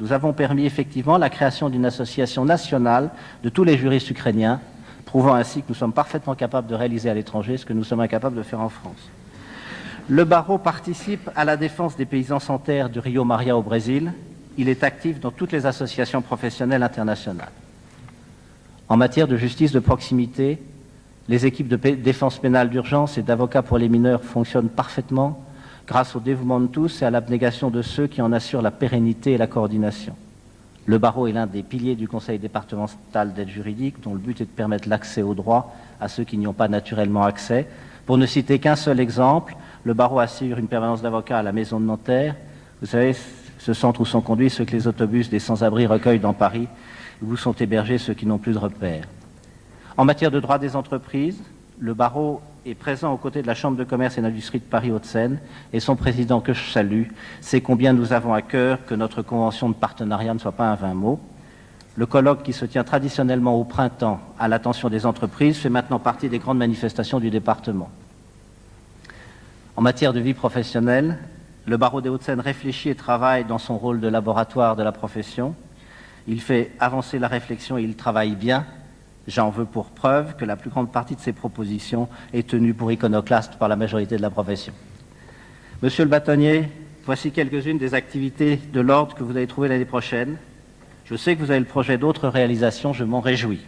nous avons permis effectivement la création d'une association nationale de tous les juristes ukrainiens, prouvant ainsi que nous sommes parfaitement capables de réaliser à l'étranger ce que nous sommes incapables de faire en France. Le barreau participe à la défense des paysans sans terre du Rio Maria au Brésil. Il est actif dans toutes les associations professionnelles internationales. En matière de justice de proximité, les équipes de défense pénale d'urgence et d'avocats pour les mineurs fonctionnent parfaitement grâce au dévouement de tous et à l'abnégation de ceux qui en assurent la pérennité et la coordination. Le barreau est l'un des piliers du Conseil départemental d'aide juridique, dont le but est de permettre l'accès au droit à ceux qui n'y ont pas naturellement accès. Pour ne citer qu'un seul exemple, le barreau assure une permanence d'avocats à la Maison de Nanterre. Vous savez, ce centre où sont conduits ceux que les autobus des sans-abri recueillent dans Paris, où sont hébergés ceux qui n'ont plus de repères. En matière de droit des entreprises, le barreau est présent aux côtés de la Chambre de commerce et d'industrie de Paris-Hauts-de-Seine et son président, que je salue, sait combien nous avons à cœur que notre convention de partenariat ne soit pas un vain mot. Le colloque qui se tient traditionnellement au printemps à l'attention des entreprises fait maintenant partie des grandes manifestations du département. En matière de vie professionnelle, le barreau des Hauts-de-Seine réfléchit et travaille dans son rôle de laboratoire de la profession. Il fait avancer la réflexion et il travaille bien. J'en veux pour preuve que la plus grande partie de ces propositions est tenue pour iconoclaste par la majorité de la profession. Monsieur le bâtonnier, voici quelques-unes des activités de l'ordre que vous allez trouver l'année prochaine. Je sais que vous avez le projet d'autres réalisations, je m'en réjouis.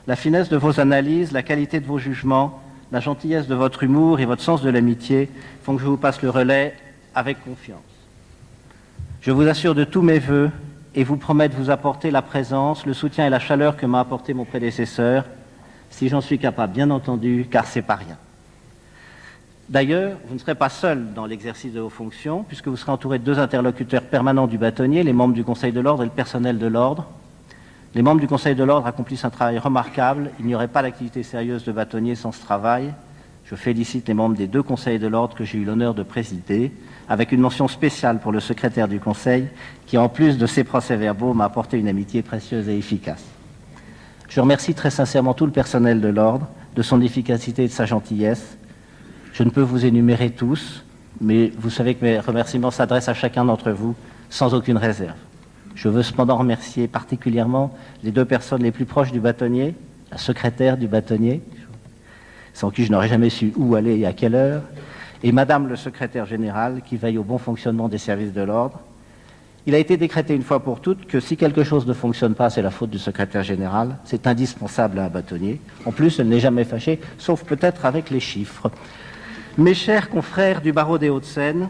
La finesse de vos analyses, la qualité de vos jugements, la gentillesse de votre humour et votre sens de l'amitié font que je vous passe le relais avec confiance. Je vous assure de tous mes vœux et vous promets de vous apporter la présence, le soutien et la chaleur que m'a apporté mon prédécesseur, si j'en suis capable, bien entendu, car c'est pas rien. D'ailleurs, vous ne serez pas seul dans l'exercice de vos fonctions, puisque vous serez entouré de 2 interlocuteurs permanents du bâtonnier, les membres du Conseil de l'Ordre et le personnel de l'Ordre. Les membres du Conseil de l'Ordre accomplissent un travail remarquable. Il n'y aurait pas d'activité sérieuse de bâtonnier sans ce travail. Je félicite les membres des 2 Conseils de l'Ordre que j'ai eu l'honneur de présider, avec une mention spéciale pour le secrétaire du Conseil, qui, en plus de ses procès-verbaux, m'a apporté une amitié précieuse et efficace. Je remercie très sincèrement tout le personnel de l'Ordre, de son efficacité et de sa gentillesse. Je ne peux vous énumérer tous, mais vous savez que mes remerciements s'adressent à chacun d'entre vous, sans aucune réserve. Je veux cependant remercier particulièrement les 2 personnes les plus proches du bâtonnier, la secrétaire du bâtonnier, sans qui je n'aurais jamais su où aller et à quelle heure, et Madame le secrétaire général qui veille au bon fonctionnement des services de l'ordre. Il a été décrété une fois pour toutes que si quelque chose ne fonctionne pas, c'est la faute du secrétaire général. C'est indispensable à un bâtonnier. En plus, elle n'est jamais fâchée, sauf peut-être avec les chiffres. Mes chers confrères du barreau des Hauts-de-Seine,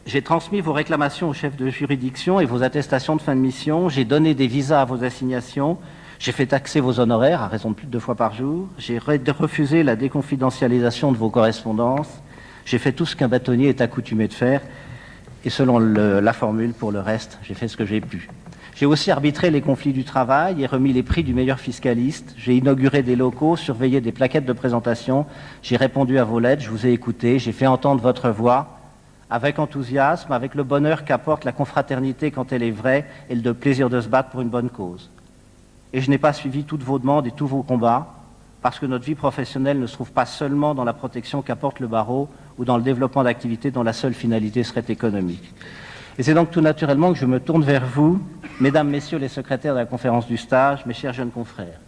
j'ai transmis vos réclamations au chef de juridiction et vos attestations de fin de mission. J'ai donné des visas à vos assignations. J'ai fait taxer vos honoraires à raison de plus de 2 fois par jour. J'ai refusé la déconfidentialisation de vos correspondances. J'ai fait tout ce qu'un bâtonnier est accoutumé de faire. Et selon la formule, pour le reste, j'ai fait ce que j'ai pu. J'ai aussi arbitré les conflits du travail et remis les prix du meilleur fiscaliste. J'ai inauguré des locaux, surveillé des plaquettes de présentation. J'ai répondu à vos lettres, je vous ai écouté. J'ai fait entendre votre voix avec enthousiasme, avec le bonheur qu'apporte la confraternité quand elle est vraie et le plaisir de se battre pour une bonne cause. Et je n'ai pas suivi toutes vos demandes et tous vos combats, parce que notre vie professionnelle ne se trouve pas seulement dans la protection qu'apporte le barreau ou dans le développement d'activités dont la seule finalité serait économique. Et c'est donc tout naturellement que je me tourne vers vous, mesdames, messieurs les secrétaires de la conférence du stage, mes chers jeunes confrères.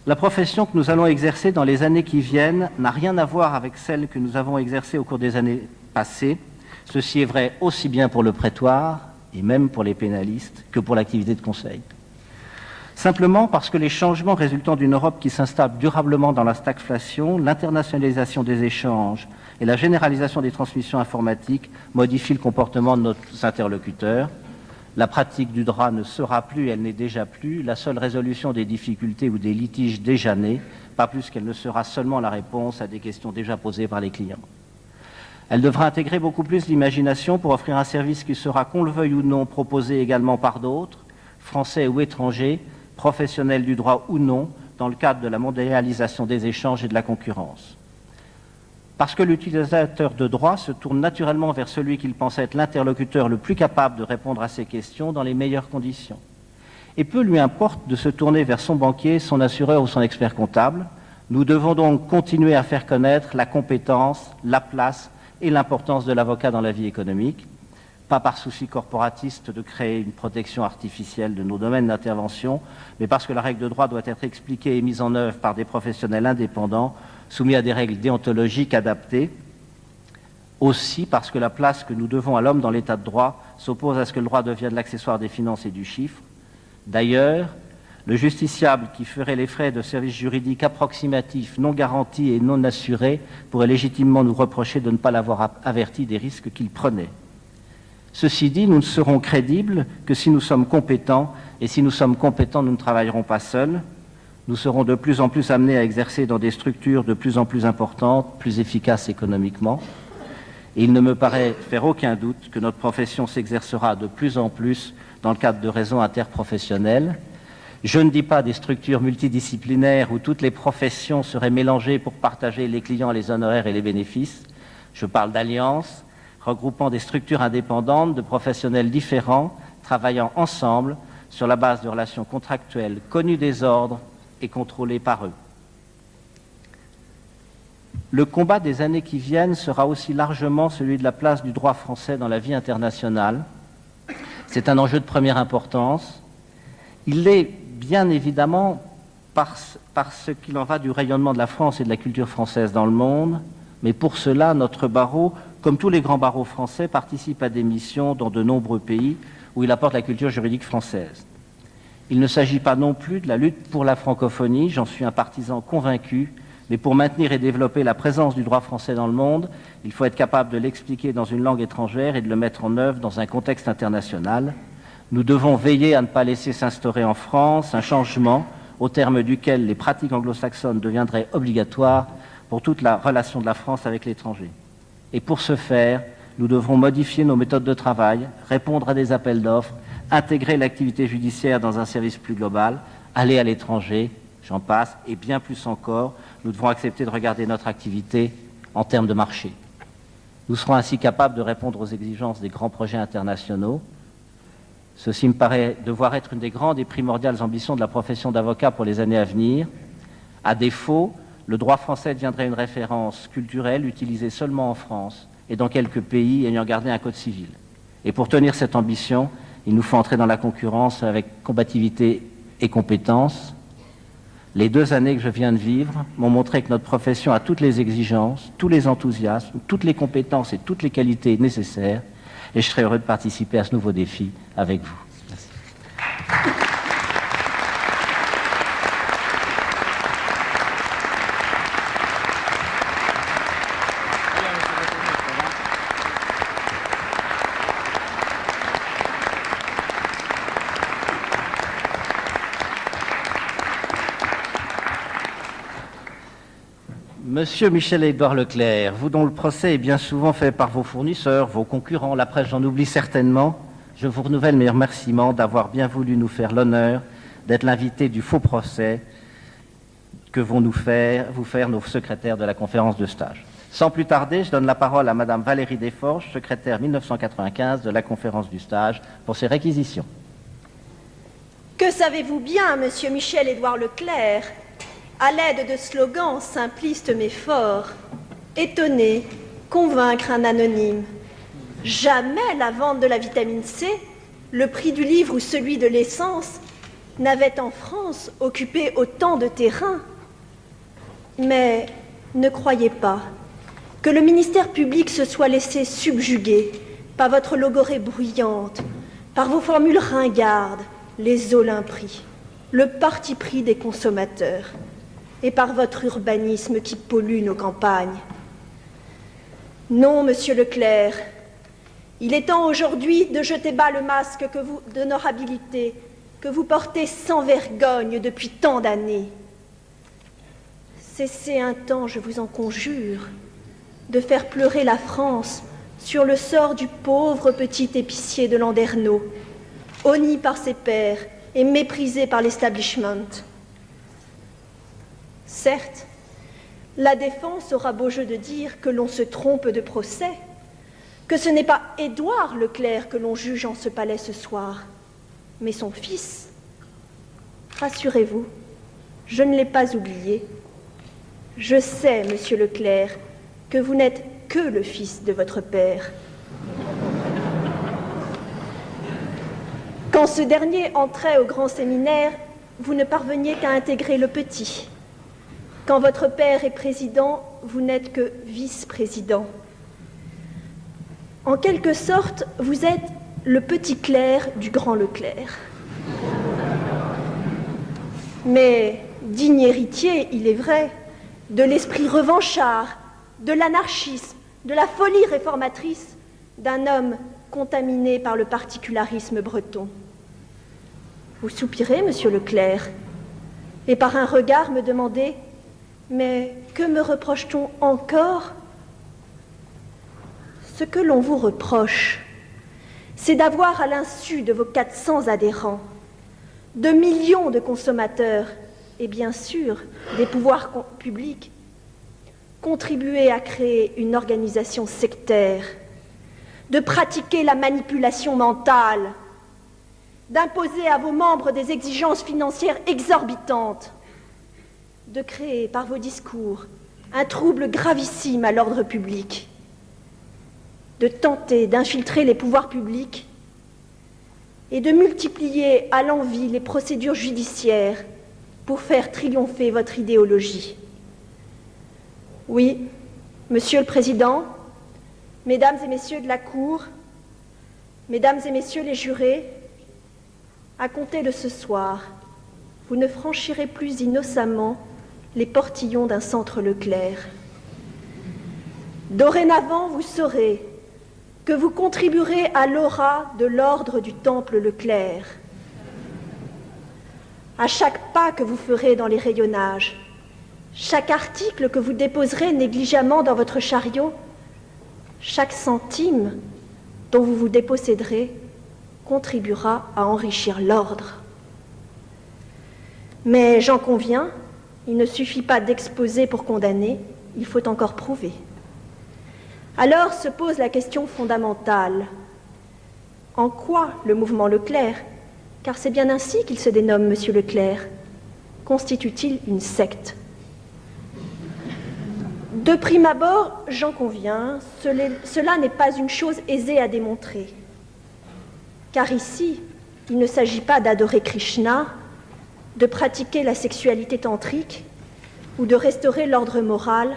La profession que nous allons exercer dans les années qui viennent n'a rien à voir avec celle que nous avons exercée au cours des années passées. Ceci est vrai aussi bien pour le prétoire, et même pour les pénalistes, que pour l'activité de conseil. Simplement parce que les changements résultant d'une Europe qui s'installe durablement dans la stagflation, l'internationalisation des échanges et la généralisation des transmissions informatiques modifient le comportement de nos interlocuteurs. La pratique du droit ne sera plus, elle n'est déjà plus, la seule résolution des difficultés ou des litiges déjà nés, pas plus qu'elle ne sera seulement la réponse à des questions déjà posées par les clients. Elle devra intégrer beaucoup plus l'imagination pour offrir un service qui sera, qu'on le veuille ou non, proposé également par d'autres, français ou étrangers, professionnels du droit ou non, dans le cadre de la mondialisation des échanges et de la concurrence. Parce que l'utilisateur de droit se tourne naturellement vers celui qu'il pense être l'interlocuteur le plus capable de répondre à ces questions dans les meilleures conditions. Et peu lui importe de se tourner vers son banquier, son assureur ou son expert comptable. Nous devons donc continuer à faire connaître la compétence, la place et l'importance de l'avocat dans la vie économique. pas par souci corporatiste de créer une protection artificielle de nos domaines d'intervention, mais parce que la règle de droit doit être expliquée et mise en œuvre par des professionnels indépendants, soumis à des règles déontologiques adaptées. Aussi parce que la place que nous devons à l'homme dans l'état de droit s'oppose à ce que le droit devienne l'accessoire des finances et du chiffre. D'ailleurs, le justiciable qui ferait les frais de services juridiques approximatifs, non garantis et non assurés pourrait légitimement nous reprocher de ne pas l'avoir averti des risques qu'il prenait. Ceci dit, nous ne serons crédibles que si nous sommes compétents, et si nous sommes compétents, nous ne travaillerons pas seuls. Nous serons de plus en plus amenés à exercer dans des structures de plus en plus importantes, plus efficaces économiquement. Et il ne me paraît faire aucun doute que notre profession s'exercera de plus en plus dans le cadre de réseaux interprofessionnels. Je ne dis pas des structures multidisciplinaires où toutes les professions seraient mélangées pour partager les clients, les honoraires et les bénéfices. Je parle d'alliances regroupant des structures indépendantes de professionnels différents, travaillant ensemble sur la base de relations contractuelles connues des ordres et contrôlées par eux. Le combat des années qui viennent sera aussi largement celui de la place du droit français dans la vie internationale. C'est un enjeu de première importance. Il l'est bien évidemment parce qu'il en va du rayonnement de la France et de la culture française dans le monde, mais pour cela, notre barreau, comme tous les grands barreaux français, participe à des missions dans de nombreux pays où il apporte la culture juridique française. Il ne s'agit pas non plus de la lutte pour la francophonie, j'en suis un partisan convaincu, mais pour maintenir et développer la présence du droit français dans le monde, il faut être capable de l'expliquer dans une langue étrangère et de le mettre en œuvre dans un contexte international. Nous devons veiller à ne pas laisser s'instaurer en France un changement au terme duquel les pratiques anglo-saxonnes deviendraient obligatoires pour toute la relation de la France avec l'étranger. Et pour ce faire, nous devrons modifier nos méthodes de travail, répondre à des appels d'offres, intégrer l'activité judiciaire dans un service plus global, aller à l'étranger, j'en passe, et bien plus encore, nous devons accepter de regarder notre activité en termes de marché. Nous serons ainsi capables de répondre aux exigences des grands projets internationaux. Ceci me paraît devoir être une des grandes et primordiales ambitions de la profession d'avocat pour les années à venir. À défaut, le droit français deviendrait une référence culturelle utilisée seulement en France et dans quelques pays ayant gardé un code civil. Et pour tenir cette ambition, il nous faut entrer dans la concurrence avec combativité et compétence. Les 2 années que je viens de vivre m'ont montré que notre profession a toutes les exigences, tous les enthousiasmes, toutes les compétences et toutes les qualités nécessaires. Et je serai heureux de participer à ce nouveau défi avec vous. Merci. Monsieur Michel-Édouard Leclerc, vous dont le procès est bien souvent fait par vos fournisseurs, vos concurrents, la presse j'en oublie certainement, je vous renouvelle mes remerciements d'avoir bien voulu nous faire l'honneur d'être l'invité du faux procès que vont vous faire nos secrétaires de la conférence de stage. Sans plus tarder, je donne la parole à Madame Valérie Desforges, secrétaire 1995 de la conférence du stage, pour ses réquisitions. Que savez-vous bien, Monsieur Michel-Édouard Leclerc, à l'aide de slogans simplistes mais forts, étonner, convaincre un anonyme. Jamais la vente de la vitamine C, le prix du livre ou celui de l'essence n'avaient en France occupé autant de terrain. Mais ne croyez pas que le ministère public se soit laissé subjuguer par votre logorée bruyante, par vos formules ringardes, les Olymprix, le parti pris des consommateurs, et par votre urbanisme qui pollue nos campagnes. Non, Monsieur Leclerc, il est temps aujourd'hui de jeter bas le masque d'honorabilité que vous portez sans vergogne depuis tant d'années. Cessez un temps, je vous en conjure, de faire pleurer la France sur le sort du pauvre petit épicier de Landerneau, honni par ses pairs et méprisé par l'establishment. Certes, la défense aura beau jeu de dire que l'on se trompe de procès, que ce n'est pas Édouard Leclerc que l'on juge en ce palais ce soir, mais son fils. Rassurez-vous, je ne l'ai pas oublié. Je sais, Monsieur Leclerc, que vous n'êtes que le fils de votre père. Quand ce dernier entrait au grand séminaire, vous ne parveniez qu'à intégrer le petit. Quand votre père est président, vous n'êtes que vice-président. En quelque sorte, vous êtes le petit clerc du grand Leclerc. Mais digne héritier, il est vrai, de l'esprit revanchard, de l'anarchisme, de la folie réformatrice d'un homme contaminé par le particularisme breton. Vous soupirez, monsieur Leclerc, et par un regard me demandez « Mais que me reproche-t-on encore ?» Ce que l'on vous reproche, c'est d'avoir, à l'insu de vos 400 adhérents, de millions de consommateurs et bien sûr des pouvoirs publics, contribué à créer une organisation sectaire, de pratiquer la manipulation mentale, d'imposer à vos membres des exigences financières exorbitantes, de créer par vos discours un trouble gravissime à l'ordre public, de tenter d'infiltrer les pouvoirs publics et de multiplier à l'envi les procédures judiciaires pour faire triompher votre idéologie. Oui, Monsieur le Président, Mesdames et Messieurs de la Cour, Mesdames et Messieurs les jurés, à compter de ce soir, vous ne franchirez plus innocemment les portillons d'un centre Leclerc. Dorénavant, vous saurez que vous contribuerez à l'aura de l'ordre du temple Leclerc. À chaque pas que vous ferez dans les rayonnages, chaque article que vous déposerez négligemment dans votre chariot, chaque centime dont vous vous déposséderez contribuera à enrichir l'ordre. Mais j'en conviens, il ne suffit pas d'exposer pour condamner, il faut encore prouver. Alors se pose la question fondamentale. En quoi le mouvement Leclerc, car c'est bien ainsi qu'il se dénomme, Monsieur Leclerc, constitue-t-il une secte? De prime abord, j'en conviens, cela n'est pas une chose aisée à démontrer. Car ici, il ne s'agit pas d'adorer Krishna, de pratiquer la sexualité tantrique ou de restaurer l'ordre moral.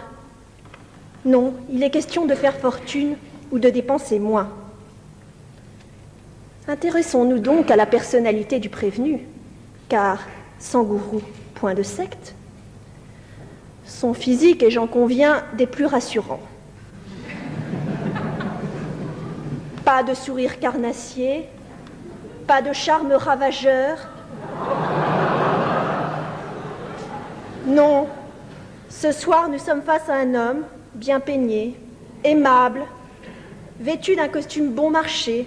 Non, il est question de faire fortune ou de dépenser moins. Intéressons-nous donc à la personnalité du prévenu, car sans gourou, point de secte. Son physique est, j'en conviens, des plus rassurants. Pas de sourire carnassier, pas de charme ravageur. Non, ce soir nous sommes face à un homme bien peigné, aimable, vêtu d'un costume bon marché.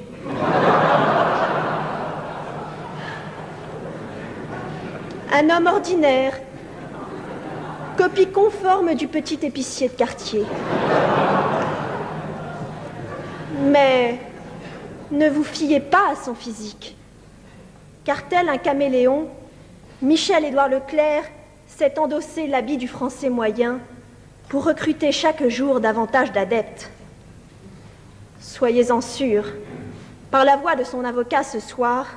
Un homme ordinaire, copie conforme du petit épicier de quartier. Mais ne vous fiez pas à son physique, car tel un caméléon, Michel-Édouard Leclerc s'est endossé l'habit du français moyen pour recruter chaque jour davantage d'adeptes. Soyez-en sûrs, par la voix de son avocat ce soir,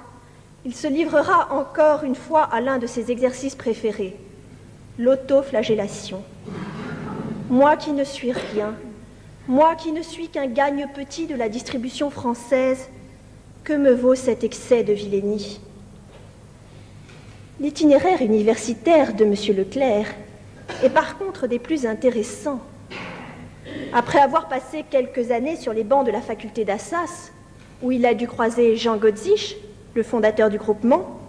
il se livrera encore une fois à l'un de ses exercices préférés, l'autoflagellation. Moi qui ne suis rien, moi qui ne suis qu'un gagne-petit de la distribution française, que me vaut cet excès de vilainie? L'itinéraire universitaire de M. Leclerc est par contre des plus intéressants. Après avoir passé quelques années sur les bancs de la faculté d'Assas, où il a dû croiser Jean Godzich, le fondateur du groupement,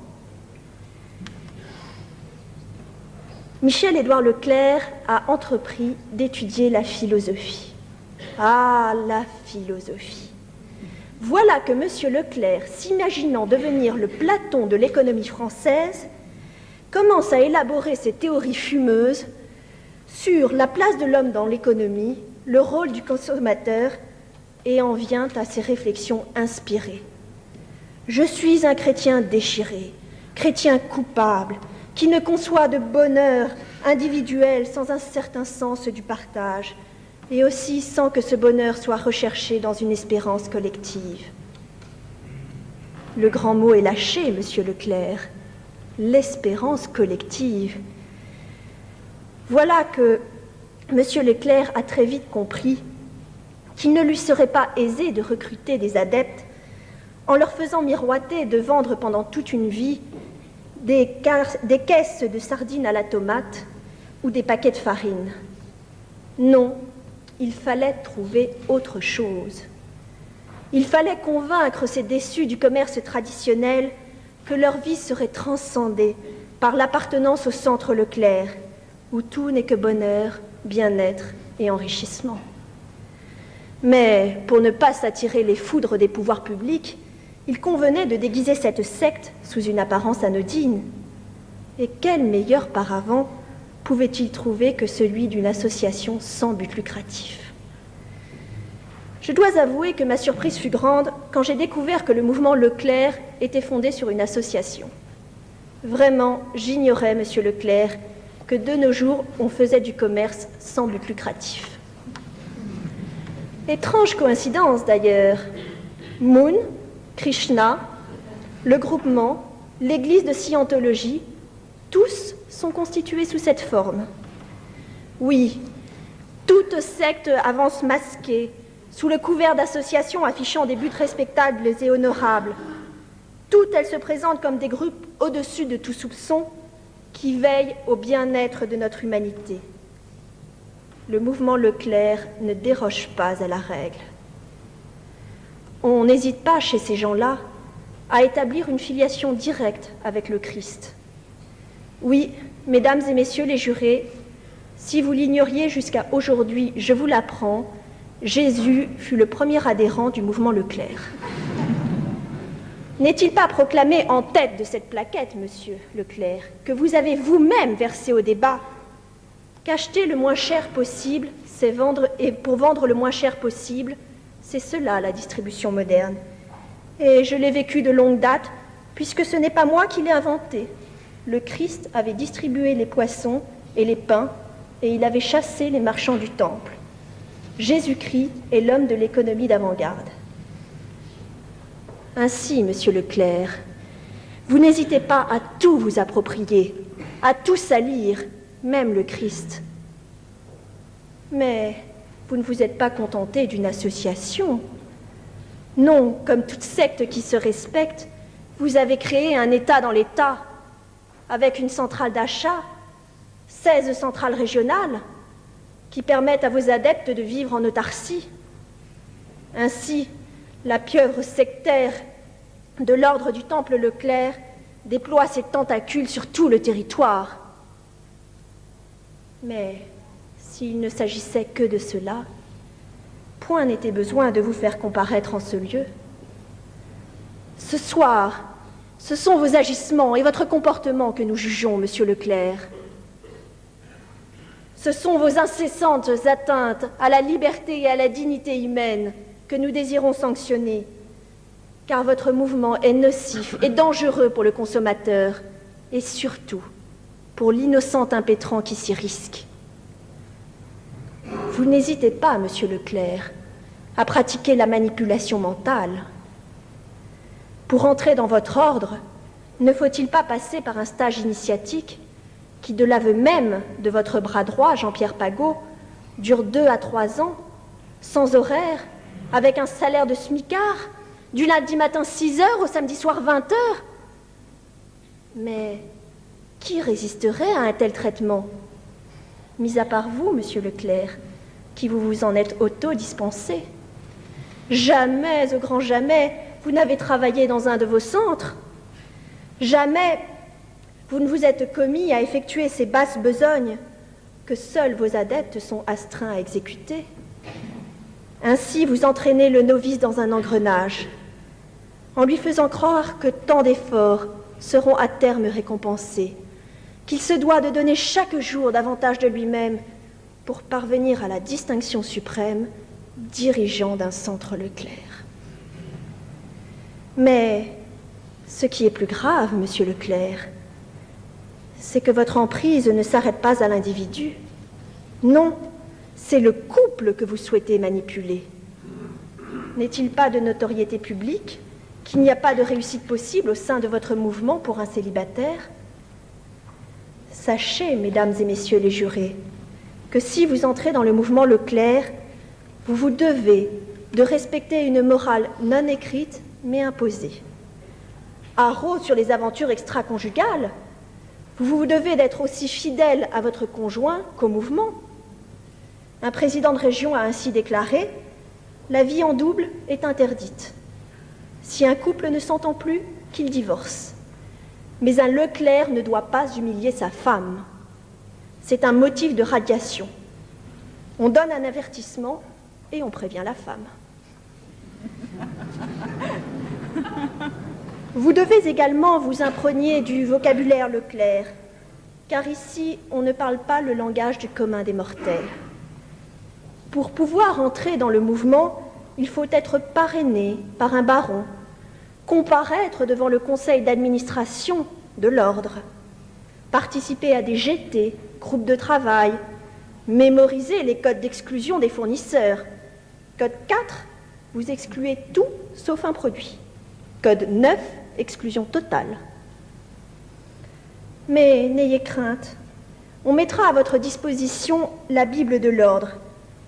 Michel-Édouard Leclerc a entrepris d'étudier la philosophie. Ah, la philosophie! Voilà que M. Leclerc, s'imaginant devenir le Platon de l'économie française, commence à élaborer ses théories fumeuses sur la place de l'homme dans l'économie, le rôle du consommateur, et en vient à ses réflexions inspirées. Je suis un chrétien déchiré, chrétien coupable, qui ne conçoit de bonheur individuel sans un certain sens du partage, et aussi sans que ce bonheur soit recherché dans une espérance collective. Le grand mot est lâché, monsieur Leclerc. L'espérance collective. Voilà que monsieur Leclerc a très vite compris qu'il ne lui serait pas aisé de recruter des adeptes en leur faisant miroiter de vendre pendant toute une vie des caisses de sardines à la tomate ou des paquets de farine. Non, il fallait trouver autre chose. Il fallait convaincre ces déçus du commerce traditionnel que leur vie serait transcendée par l'appartenance au centre Leclerc, où tout n'est que bonheur, bien-être et enrichissement. Mais pour ne pas s'attirer les foudres des pouvoirs publics, il convenait de déguiser cette secte sous une apparence anodine. Et quel meilleur paravent pouvait-il trouver que celui d'une association sans but lucratif? Je dois avouer que ma surprise fut grande quand j'ai découvert que le mouvement Leclerc était fondé sur une association. Vraiment, j'ignorais, monsieur Leclerc, que de nos jours, on faisait du commerce sans but lucratif. Étrange coïncidence d'ailleurs. Moon, Krishna, le groupement, l'église de Scientologie, tous sont constitués sous cette forme. Oui, toute secte avance masquée, sous le couvert d'associations affichant des buts respectables et honorables. Toutes elles se présentent comme des groupes au-dessus de tout soupçon qui veillent au bien-être de notre humanité. Le mouvement Leclerc ne déroge pas à la règle. On n'hésite pas chez ces gens-là à établir une filiation directe avec le Christ. Oui, mesdames et messieurs les jurés, si vous l'ignoriez jusqu'à aujourd'hui, je vous l'apprends, Jésus fut le premier adhérent du mouvement Leclerc. N'est-il pas proclamé en tête de cette plaquette, monsieur Leclerc, que vous avez vous-même versé au débat qu'acheter le moins cher possible, c'est vendre, et pour vendre le moins cher possible, c'est cela la distribution moderne. Et je l'ai vécu de longue date, puisque ce n'est pas moi qui l'ai inventé. Le Christ avait distribué les poissons et les pains, et il avait chassé les marchands du temple. Jésus-Christ est l'homme de l'économie d'avant-garde. Ainsi, monsieur Leclerc, vous n'hésitez pas à tout vous approprier, à tout salir, même le Christ. Mais vous ne vous êtes pas contenté d'une association. Non, comme toute secte qui se respecte, vous avez créé un État dans l'État, avec une centrale d'achat, 16 centrales régionales, qui permettent à vos adeptes de vivre en autarcie. Ainsi, la pieuvre sectaire de l'ordre du Temple Leclerc déploie ses tentacules sur tout le territoire. Mais s'il ne s'agissait que de cela, point n'était besoin de vous faire comparaître en ce lieu. Ce soir, ce sont vos agissements et votre comportement que nous jugeons, monsieur Leclerc. Ce sont vos incessantes atteintes à la liberté et à la dignité humaine que nous désirons sanctionner, car votre mouvement est nocif et dangereux pour le consommateur, et surtout pour l'innocent impétrant qui s'y risque. Vous n'hésitez pas, monsieur Leclerc, à pratiquer la manipulation mentale. Pour entrer dans votre ordre, ne faut-il pas passer par un stage initiatique qui, de l'aveu même de votre bras droit, Jean-Pierre Pagot, dure 2 à 3 ans, sans horaire, avec un salaire de smicard, du lundi matin 6 heures au samedi soir 20 heures? Mais qui résisterait à un tel traitement? Mis à part vous, monsieur Leclerc, qui vous en êtes auto-dispensé. Jamais, au grand jamais, vous n'avez travaillé dans un de vos centres. Jamais vous ne vous êtes commis à effectuer ces basses besognes que seuls vos adeptes sont astreints à exécuter. Ainsi, vous entraînez le novice dans un engrenage, en lui faisant croire que tant d'efforts seront à terme récompensés, qu'il se doit de donner chaque jour davantage de lui-même pour parvenir à la distinction suprême, dirigeant d'un centre Leclerc. Mais ce qui est plus grave, monsieur Leclerc, c'est que votre emprise ne s'arrête pas à l'individu. Non, c'est le couple que vous souhaitez manipuler. N'est-il pas de notoriété publique qu'il n'y a pas de réussite possible au sein de votre mouvement pour un célibataire? Sachez, mesdames et messieurs les jurés, que si vous entrez dans le mouvement Leclerc, vous vous devez de respecter une morale non écrite mais imposée. Haro sur les aventures extra-conjugales, vous vous devez d'être aussi fidèle à votre conjoint qu'au mouvement. Un président de région a ainsi déclaré « La vie en double est interdite. Si un couple ne s'entend plus, qu'il divorce. Mais un Leclerc ne doit pas humilier sa femme. C'est un motif de radiation. On donne un avertissement et on prévient la femme. » Vous devez également vous imprégner du vocabulaire Leclerc, car ici, on ne parle pas le langage du commun des mortels. Pour pouvoir entrer dans le mouvement, il faut être parrainé par un baron, comparaître devant le conseil d'administration de l'ordre, participer à des GT, groupes de travail, mémoriser les codes d'exclusion des fournisseurs. Code 4, vous excluez tout sauf un produit. Code 9, exclusion totale. Mais n'ayez crainte, on mettra à votre disposition la Bible de l'ordre,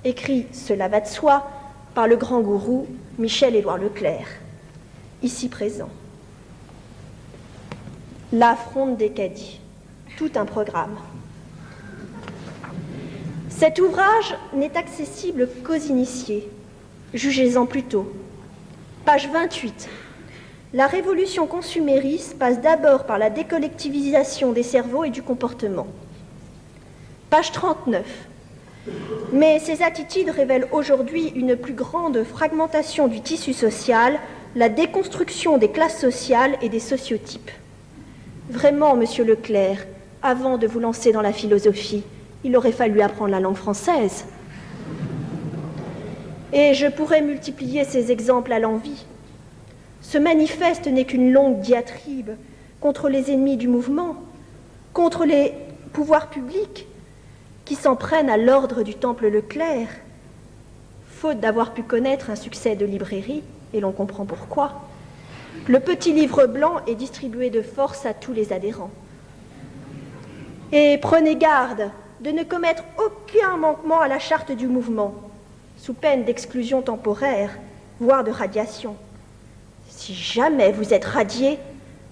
écrit, cela va de soi, par le grand gourou Michel-Édouard Leclerc, ici présent. La fronde des caddies, tout un programme. Cet ouvrage n'est accessible qu'aux initiés. Jugez-en plutôt. Page 28. La révolution consumériste passe d'abord par la décollectivisation des cerveaux et du comportement. Page 39. Mais ces attitudes révèlent aujourd'hui une plus grande fragmentation du tissu social, la déconstruction des classes sociales et des sociotypes. Vraiment, monsieur Leclerc, avant de vous lancer dans la philosophie, il aurait fallu apprendre la langue française. Et je pourrais multiplier ces exemples à l'envi. Ce manifeste n'est qu'une longue diatribe contre les ennemis du mouvement, contre les pouvoirs publics qui s'en prennent à l'ordre du temple Leclerc, faute d'avoir pu connaître un succès de librairie, et l'on comprend pourquoi. Le petit livre blanc est distribué de force à tous les adhérents. Et prenez garde de ne commettre aucun manquement à la charte du mouvement, sous peine d'exclusion temporaire, voire de radiation. Si jamais vous êtes radié,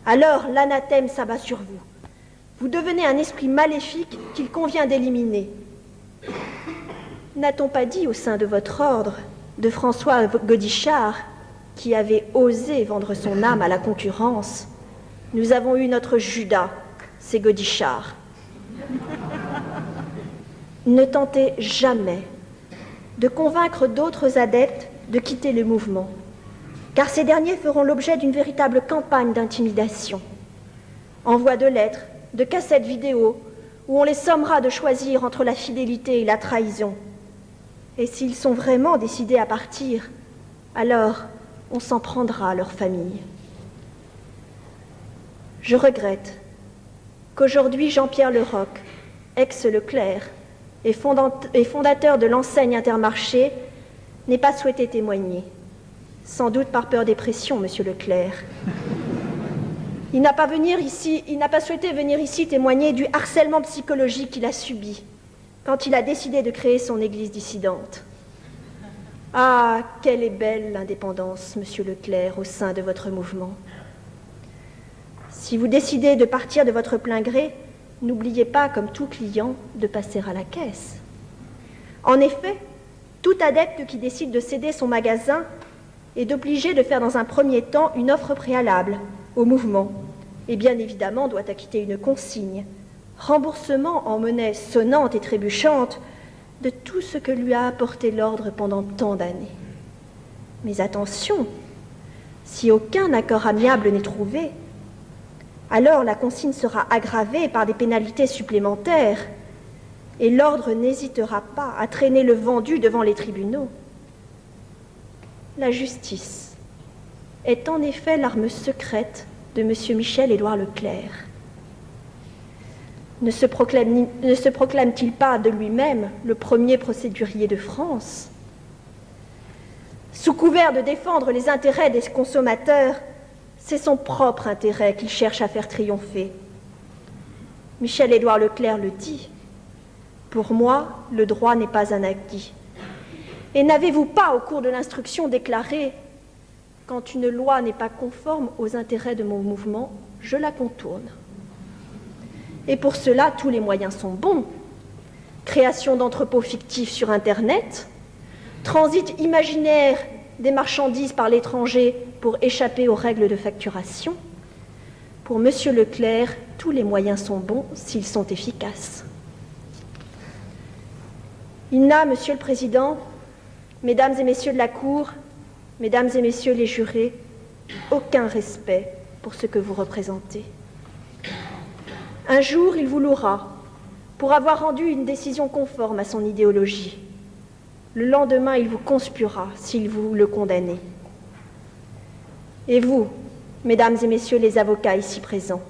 alors l'anathème s'abat sur vous. Vous devenez un esprit maléfique qu'il convient d'éliminer. N'a-t-on pas dit au sein de votre ordre de François Godichard, qui avait osé vendre son âme à la concurrence? Nous avons eu notre Judas, c'est Godichard. Ne tentez jamais de convaincre d'autres adeptes de quitter le mouvement, car ces derniers feront l'objet d'une véritable campagne d'intimidation. Envoi de lettres, de cassettes vidéo, où on les sommera de choisir entre la fidélité et la trahison. Et s'ils sont vraiment décidés à partir, alors on s'en prendra à leur famille. Je regrette qu'aujourd'hui Jean-Pierre Leroc, ex-Leclerc et fondateur de l'enseigne Intermarché, n'ait pas souhaité témoigner, sans doute par peur des pressions, monsieur Leclerc. Il n'a pas souhaité venir ici témoigner du harcèlement psychologique qu'il a subi quand il a décidé de créer son église dissidente. Ah, quelle est belle l'indépendance, monsieur Leclerc, au sein de votre mouvement. Si vous décidez de partir de votre plein gré, n'oubliez pas, comme tout client, de passer à la caisse. En effet, tout adepte qui décide de céder son magasin est obligé de faire dans un premier temps une offre préalable au mouvement et bien évidemment doit acquitter une consigne, remboursement en monnaie sonnante et trébuchante de tout ce que lui a apporté l'ordre pendant tant d'années. Mais attention, si aucun accord amiable n'est trouvé, alors la consigne sera aggravée par des pénalités supplémentaires et l'ordre n'hésitera pas à traîner le vendu devant les tribunaux. La justice est en effet l'arme secrète de M. Michel-Édouard Leclerc. Ne se proclame-t-il pas de lui-même le premier procédurier de France? Sous couvert de défendre les intérêts des consommateurs, C'est son propre intérêt qu'il cherche à faire triompher. Michel-Édouard Leclerc le dit. Pour moi, le droit n'est pas un acquis. Et n'avez-vous pas, au cours de l'instruction, déclaré « Quand une loi n'est pas conforme aux intérêts de mon mouvement, je la contourne ». Et pour cela, tous les moyens sont bons. Création d'entrepôts fictifs sur Internet, transit imaginaire des marchandises par l'étranger pour échapper aux règles de facturation. Pour M. Leclerc, tous les moyens sont bons s'ils sont efficaces. Il n'a, Monsieur le Président, Mesdames et Messieurs de la Cour, Mesdames et Messieurs les jurés, aucun respect pour ce que vous représentez. Un jour, il vous louera pour avoir rendu une décision conforme à son idéologie. Le lendemain, il vous conspuera s'il vous le condamnez. Et vous, Mesdames et Messieurs les avocats ici présents,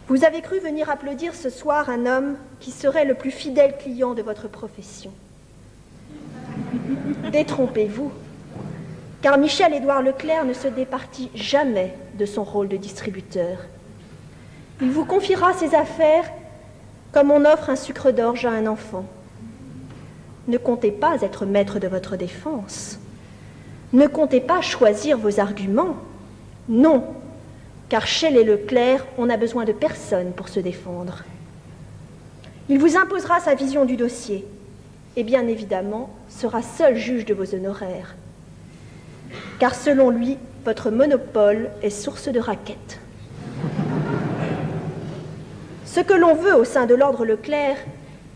vous avez cru venir applaudir ce soir un homme qui serait le plus fidèle client de votre profession. Détrompez-vous, car Michel-Édouard Leclerc ne se départit jamais de son rôle de distributeur. Il vous confiera ses affaires comme on offre un sucre d'orge à un enfant. Ne comptez pas être maître de votre défense. Ne comptez pas choisir vos arguments. Non, car chez les Leclerc, on n'a besoin de personne pour se défendre. Il vous imposera sa vision du dossier et bien évidemment sera seul juge de vos honoraires. Car selon lui, votre monopole est source de raquettes. Ce que l'on veut au sein de l'ordre Leclerc,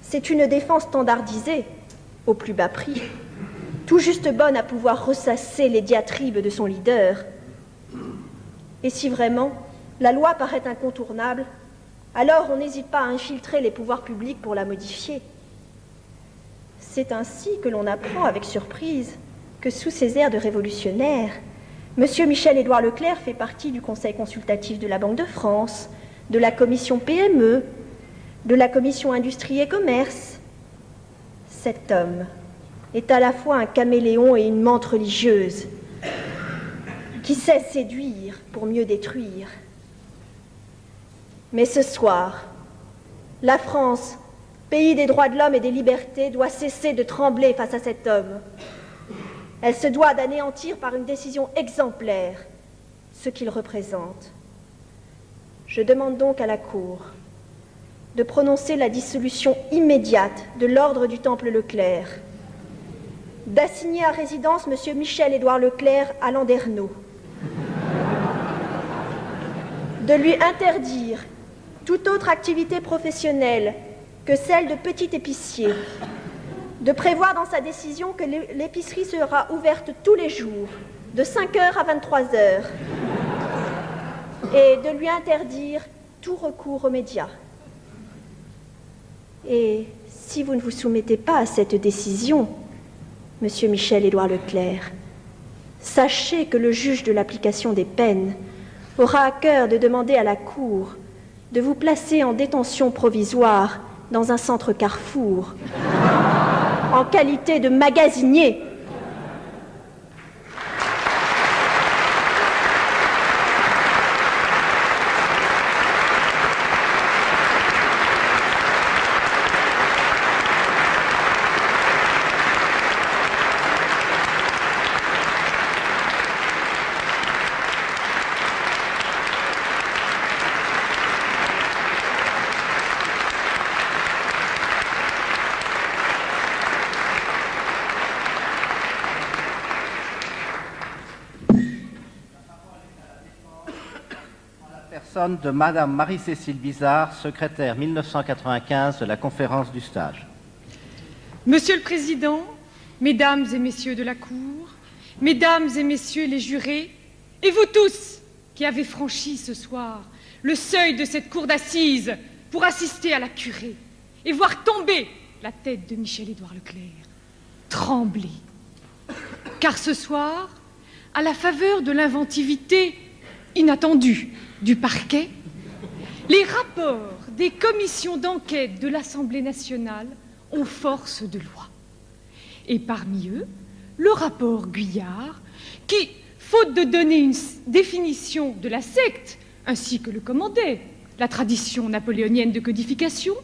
c'est une défense standardisée, au plus bas prix, tout juste bonne à pouvoir ressasser les diatribes de son leader. Et si vraiment la loi paraît incontournable, alors on n'hésite pas à infiltrer les pouvoirs publics pour la modifier. C'est ainsi que l'on apprend avec surprise que sous ses airs de révolutionnaire, M. Michel-Édouard Leclerc fait partie du Conseil consultatif de la Banque de France, de la Commission PME, de la Commission Industrie et Commerce. Cet homme est à la fois un caméléon et une menthe religieuse qui sait séduire pour mieux détruire. Mais ce soir, la France, pays des droits de l'homme et des libertés, doit cesser de trembler face à cet homme. Elle se doit d'anéantir par une décision exemplaire ce qu'il représente. Je demande donc à la Cour de prononcer la dissolution immédiate de l'ordre du Temple Leclerc, d'assigner à résidence M. Michel-Édouard Leclerc à Landerneau, de lui interdire toute autre activité professionnelle que celle de petit épicier, de prévoir dans sa décision que l'épicerie sera ouverte tous les jours, de 5 h à 23 h, et de lui interdire tout recours aux médias. Et si vous ne vous soumettez pas à cette décision, Monsieur Michel-Édouard Leclerc, sachez que le juge de l'application des peines aura à cœur de demander à la Cour de vous placer en détention provisoire dans un centre Carrefour, en qualité de magasinier. De Madame Marie-Cécile Bizard, secrétaire 1995 de la conférence du stage. Monsieur le Président, Mesdames et Messieurs de la Cour, Mesdames et Messieurs les jurés, et vous tous qui avez franchi ce soir le seuil de cette cour d'assises pour assister à la curée et voir tomber la tête de Michel-Édouard Leclerc, tremblez. Car ce soir, à la faveur de l'inventivité inattendue du parquet, les rapports des commissions d'enquête de l'Assemblée nationale ont force de loi. Et parmi eux, le rapport Guyard, qui, faute de donner une définition de la secte, ainsi que le commandait la tradition napoléonienne de codification,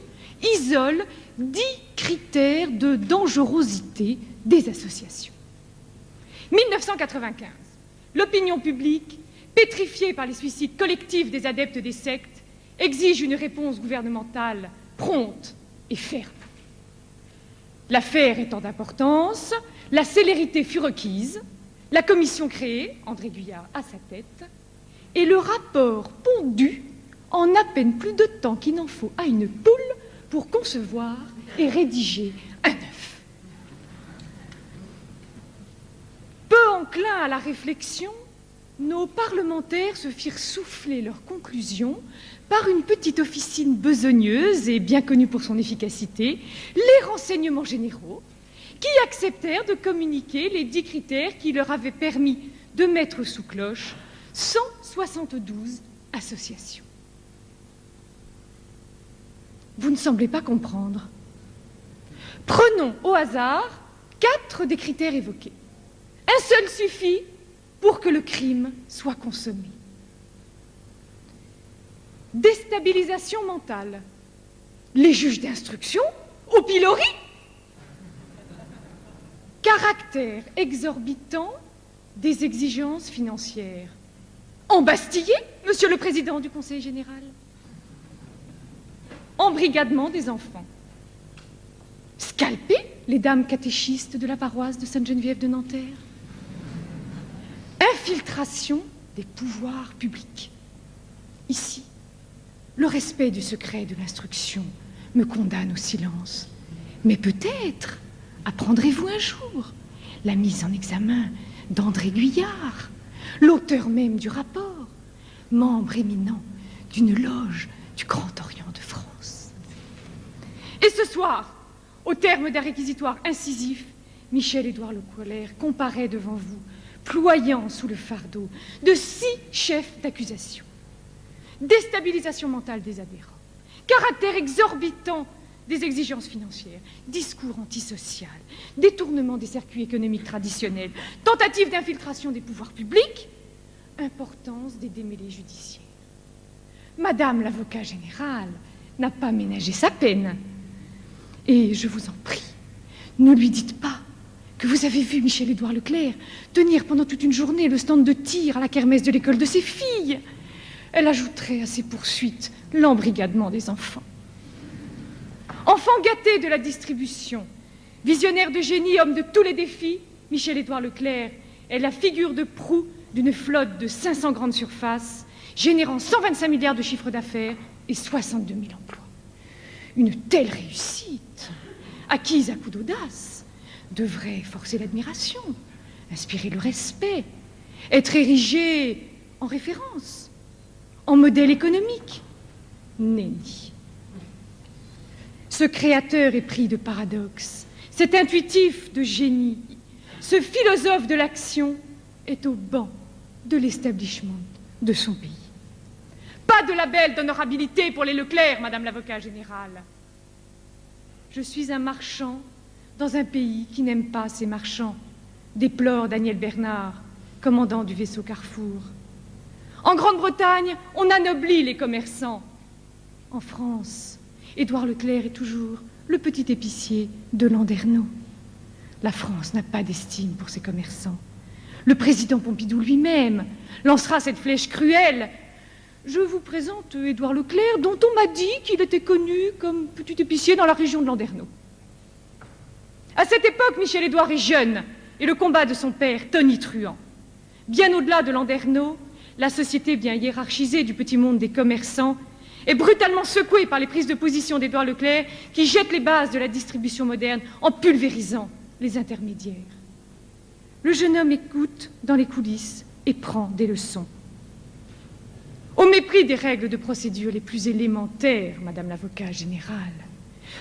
isole 10 critères de dangerosité des associations. 1995, l'opinion publique, pétrifiée par les suicides collectifs des adeptes des sectes, exige une réponse gouvernementale prompte et ferme. L'affaire étant d'importance, la célérité fut requise, la commission créée, André Guyard à sa tête, et le rapport pondu en à peine plus de temps qu'il n'en faut à une poule pour concevoir et rédiger un œuf. Peu enclins à la réflexion, nos parlementaires se firent souffler leurs conclusions par une petite officine besogneuse et bien connue pour son efficacité, les renseignements généraux, qui acceptèrent de communiquer les 10 critères qui leur avaient permis de mettre sous cloche 172 associations. Vous ne semblez pas comprendre. Prenons au hasard 4 des critères évoqués. Un seul suffit pour que le crime soit consommé. Déstabilisation mentale. Les juges d'instruction au pilori. Caractère exorbitant des exigences financières. Embastiller, Monsieur le Président du Conseil général. Embrigadement des enfants. Scalper les dames catéchistes de la paroisse de Sainte-Geneviève de Nanterre. Infiltration des pouvoirs publics. Ici, le respect du secret de l'instruction me condamne au silence. Mais peut-être apprendrez-vous un jour la mise en examen d'André Guyard, l'auteur même du rapport, membre éminent d'une loge du Grand Orient de France. Et ce soir, au terme d'un réquisitoire incisif, Michel-Édouard Leclerc comparaît devant vous, ployant sous le fardeau de 6 chefs d'accusation. Déstabilisation mentale des adhérents, caractère exorbitant des exigences financières, discours antisocial, détournement des circuits économiques traditionnels, tentative d'infiltration des pouvoirs publics, importance des démêlés judiciaires. Madame l'avocat général n'a pas ménagé sa peine. Et je vous en prie, ne lui dites pas que vous avez vu Michel-Édouard Leclerc tenir pendant toute une journée le stand de tir à la kermesse de l'école de ses filles. Elle ajouterait à ses poursuites l'embrigadement des enfants. Enfant gâté de la distribution, visionnaire de génie, homme de tous les défis, Michel-Édouard Leclerc est la figure de proue d'une flotte de 500 grandes surfaces, générant 125 milliards de chiffre d'affaires et 62 000 emplois. Une telle réussite, acquise à coup d'audace, devrait forcer l'admiration, inspirer le respect, être érigée en référence, en modèle économique. Nenni. Ce créateur est pris de paradoxe, cet intuitif de génie, ce philosophe de l'action est au banc de l'établissement de son pays. Pas de label d'honorabilité pour les Leclerc, Madame l'avocat général. Je suis un marchand dans un pays qui n'aime pas ses marchands, déplore Daniel Bernard, commandant du vaisseau Carrefour. En Grande-Bretagne, on anoblit les commerçants. En France, Édouard Leclerc est toujours le petit épicier de Landerneau. La France n'a pas d'estime pour ses commerçants. Le président Pompidou lui-même lancera cette flèche cruelle. Je vous présente Édouard Leclerc, dont on m'a dit qu'il était connu comme petit épicier dans la région de Landerneau. À cette époque, Michel-Édouard est jeune et le combat de son père tonitruant. Bien au-delà de Landerneau, la société bien hiérarchisée du petit monde des commerçants est brutalement secouée par les prises de position d'Édouard Leclerc qui jettent les bases de la distribution moderne en pulvérisant les intermédiaires. Le jeune homme écoute dans les coulisses et prend des leçons. Au mépris des règles de procédure les plus élémentaires, Madame l'avocat général,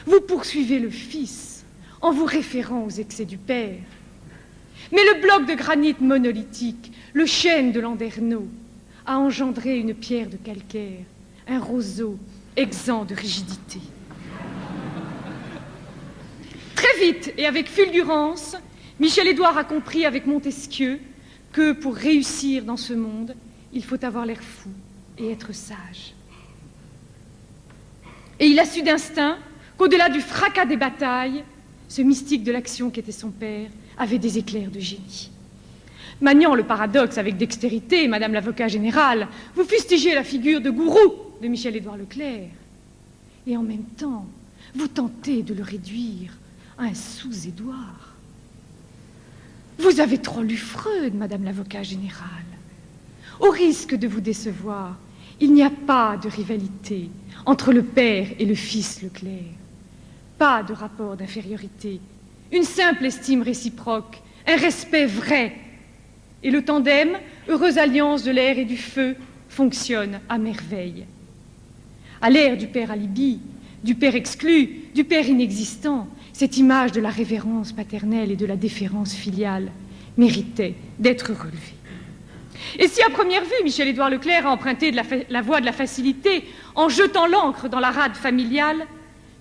vous poursuivez le fils en vous référant aux excès du père. Mais le bloc de granit monolithique, le chêne de Landerneau, a engendré une pierre de calcaire, un roseau exempt de rigidité. Très vite et avec fulgurance, Michel-Édouard a compris avec Montesquieu que pour réussir dans ce monde, il faut avoir l'air fou et être sage. Et il a su d'instinct qu'au-delà du fracas des batailles, ce mystique de l'action qui était son père avait des éclairs de génie. Maniant le paradoxe avec dextérité, Madame l'avocat général, vous fustigez la figure de gourou de Michel-Édouard Leclerc. Et en même temps, vous tentez de le réduire à un sous-Édouard. Vous avez trop lu Freud, Madame l'avocat général. Au risque de vous décevoir, il n'y a pas de rivalité entre le père et le fils Leclerc. Pas de rapport d'infériorité, une simple estime réciproque, un respect vrai. Et le tandem, heureuse alliance de l'air et du feu, fonctionne à merveille. À l'ère du père alibi, du père exclu, du père inexistant, cette image de la révérence paternelle et de la déférence filiale méritait d'être relevée. Et si à première vue, Michel-Édouard Leclerc a emprunté la voie de la facilité en jetant l'encre dans la rade familiale,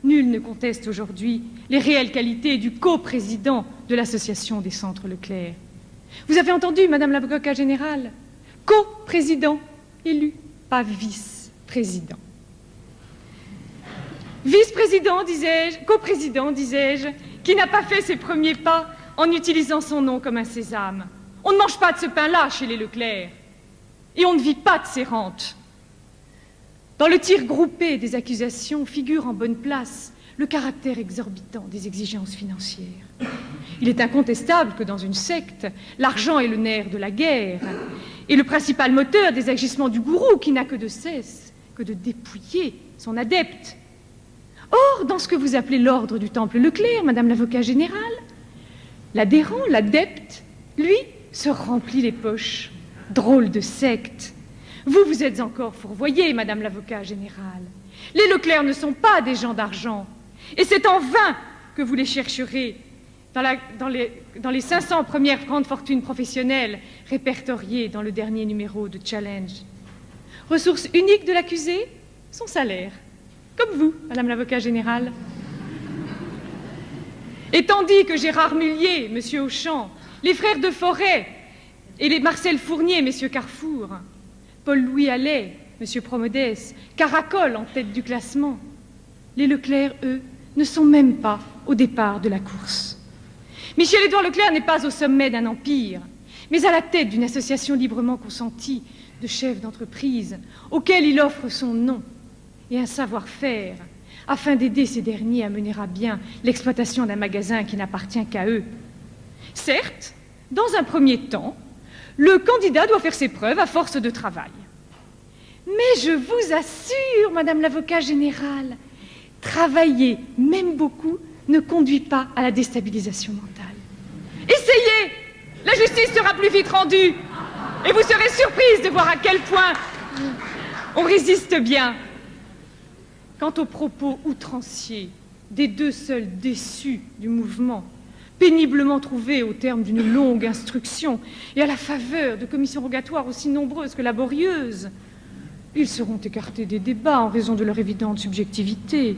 nul ne conteste aujourd'hui les réelles qualités du coprésident de l'association des centres Leclerc. Vous avez entendu, Madame l'avocat général, coprésident élu, pas vice-président. Vice-président, disais-je, coprésident, disais-je, qui n'a pas fait ses premiers pas en utilisant son nom comme un sésame. On ne mange pas de ce pain-là chez les Leclerc. Et on ne vit pas de ses rentes. Dans le tir groupé des accusations figure en bonne place le caractère exorbitant des exigences financières. Il est incontestable que dans une secte, l'argent est le nerf de la guerre et le principal moteur des agissements du gourou qui n'a que de cesse que de dépouiller son adepte. Or, dans ce que vous appelez l'ordre du temple Leclerc, Madame l'avocat général, l'adhérent, l'adepte, lui, se remplit les poches. Drôle de secte. Vous êtes encore fourvoyée, Madame l'avocat général. Les Leclerc ne sont pas des gens d'argent. Et c'est en vain que vous les chercherez dans les 500 premières grandes fortunes professionnelles répertoriées dans le dernier numéro de Challenge. Ressource unique de l'accusé, son salaire. Comme vous, Madame l'avocat général. Et tandis que Gérard Mullier, Monsieur Auchan, les frères de Forêt et les Marcel Fournier, Messieurs Carrefour, Paul-Louis Allais, Monsieur Promodès, caracolent en tête du classement, les Leclerc, eux, ne sont même pas au départ de la course. Michel-Édouard Leclerc n'est pas au sommet d'un empire, mais à la tête d'une association librement consentie de chefs d'entreprise, auquel il offre son nom et un savoir-faire, afin d'aider ces derniers à mener à bien l'exploitation d'un magasin qui n'appartient qu'à eux. Certes, dans un premier temps, le candidat doit faire ses preuves à force de travail. Mais je vous assure, Madame l'avocat général, travailler, même beaucoup, ne conduit pas à la déstabilisation mentale. Essayez! La justice sera plus vite rendue. Et vous serez surprise de voir à quel point on résiste bien. Quant aux propos outranciers des deux seuls déçus du mouvement, péniblement trouvés au terme d'une longue instruction et à la faveur de commissions rogatoires aussi nombreuses que laborieuses, ils seront écartés des débats en raison de leur évidente subjectivité.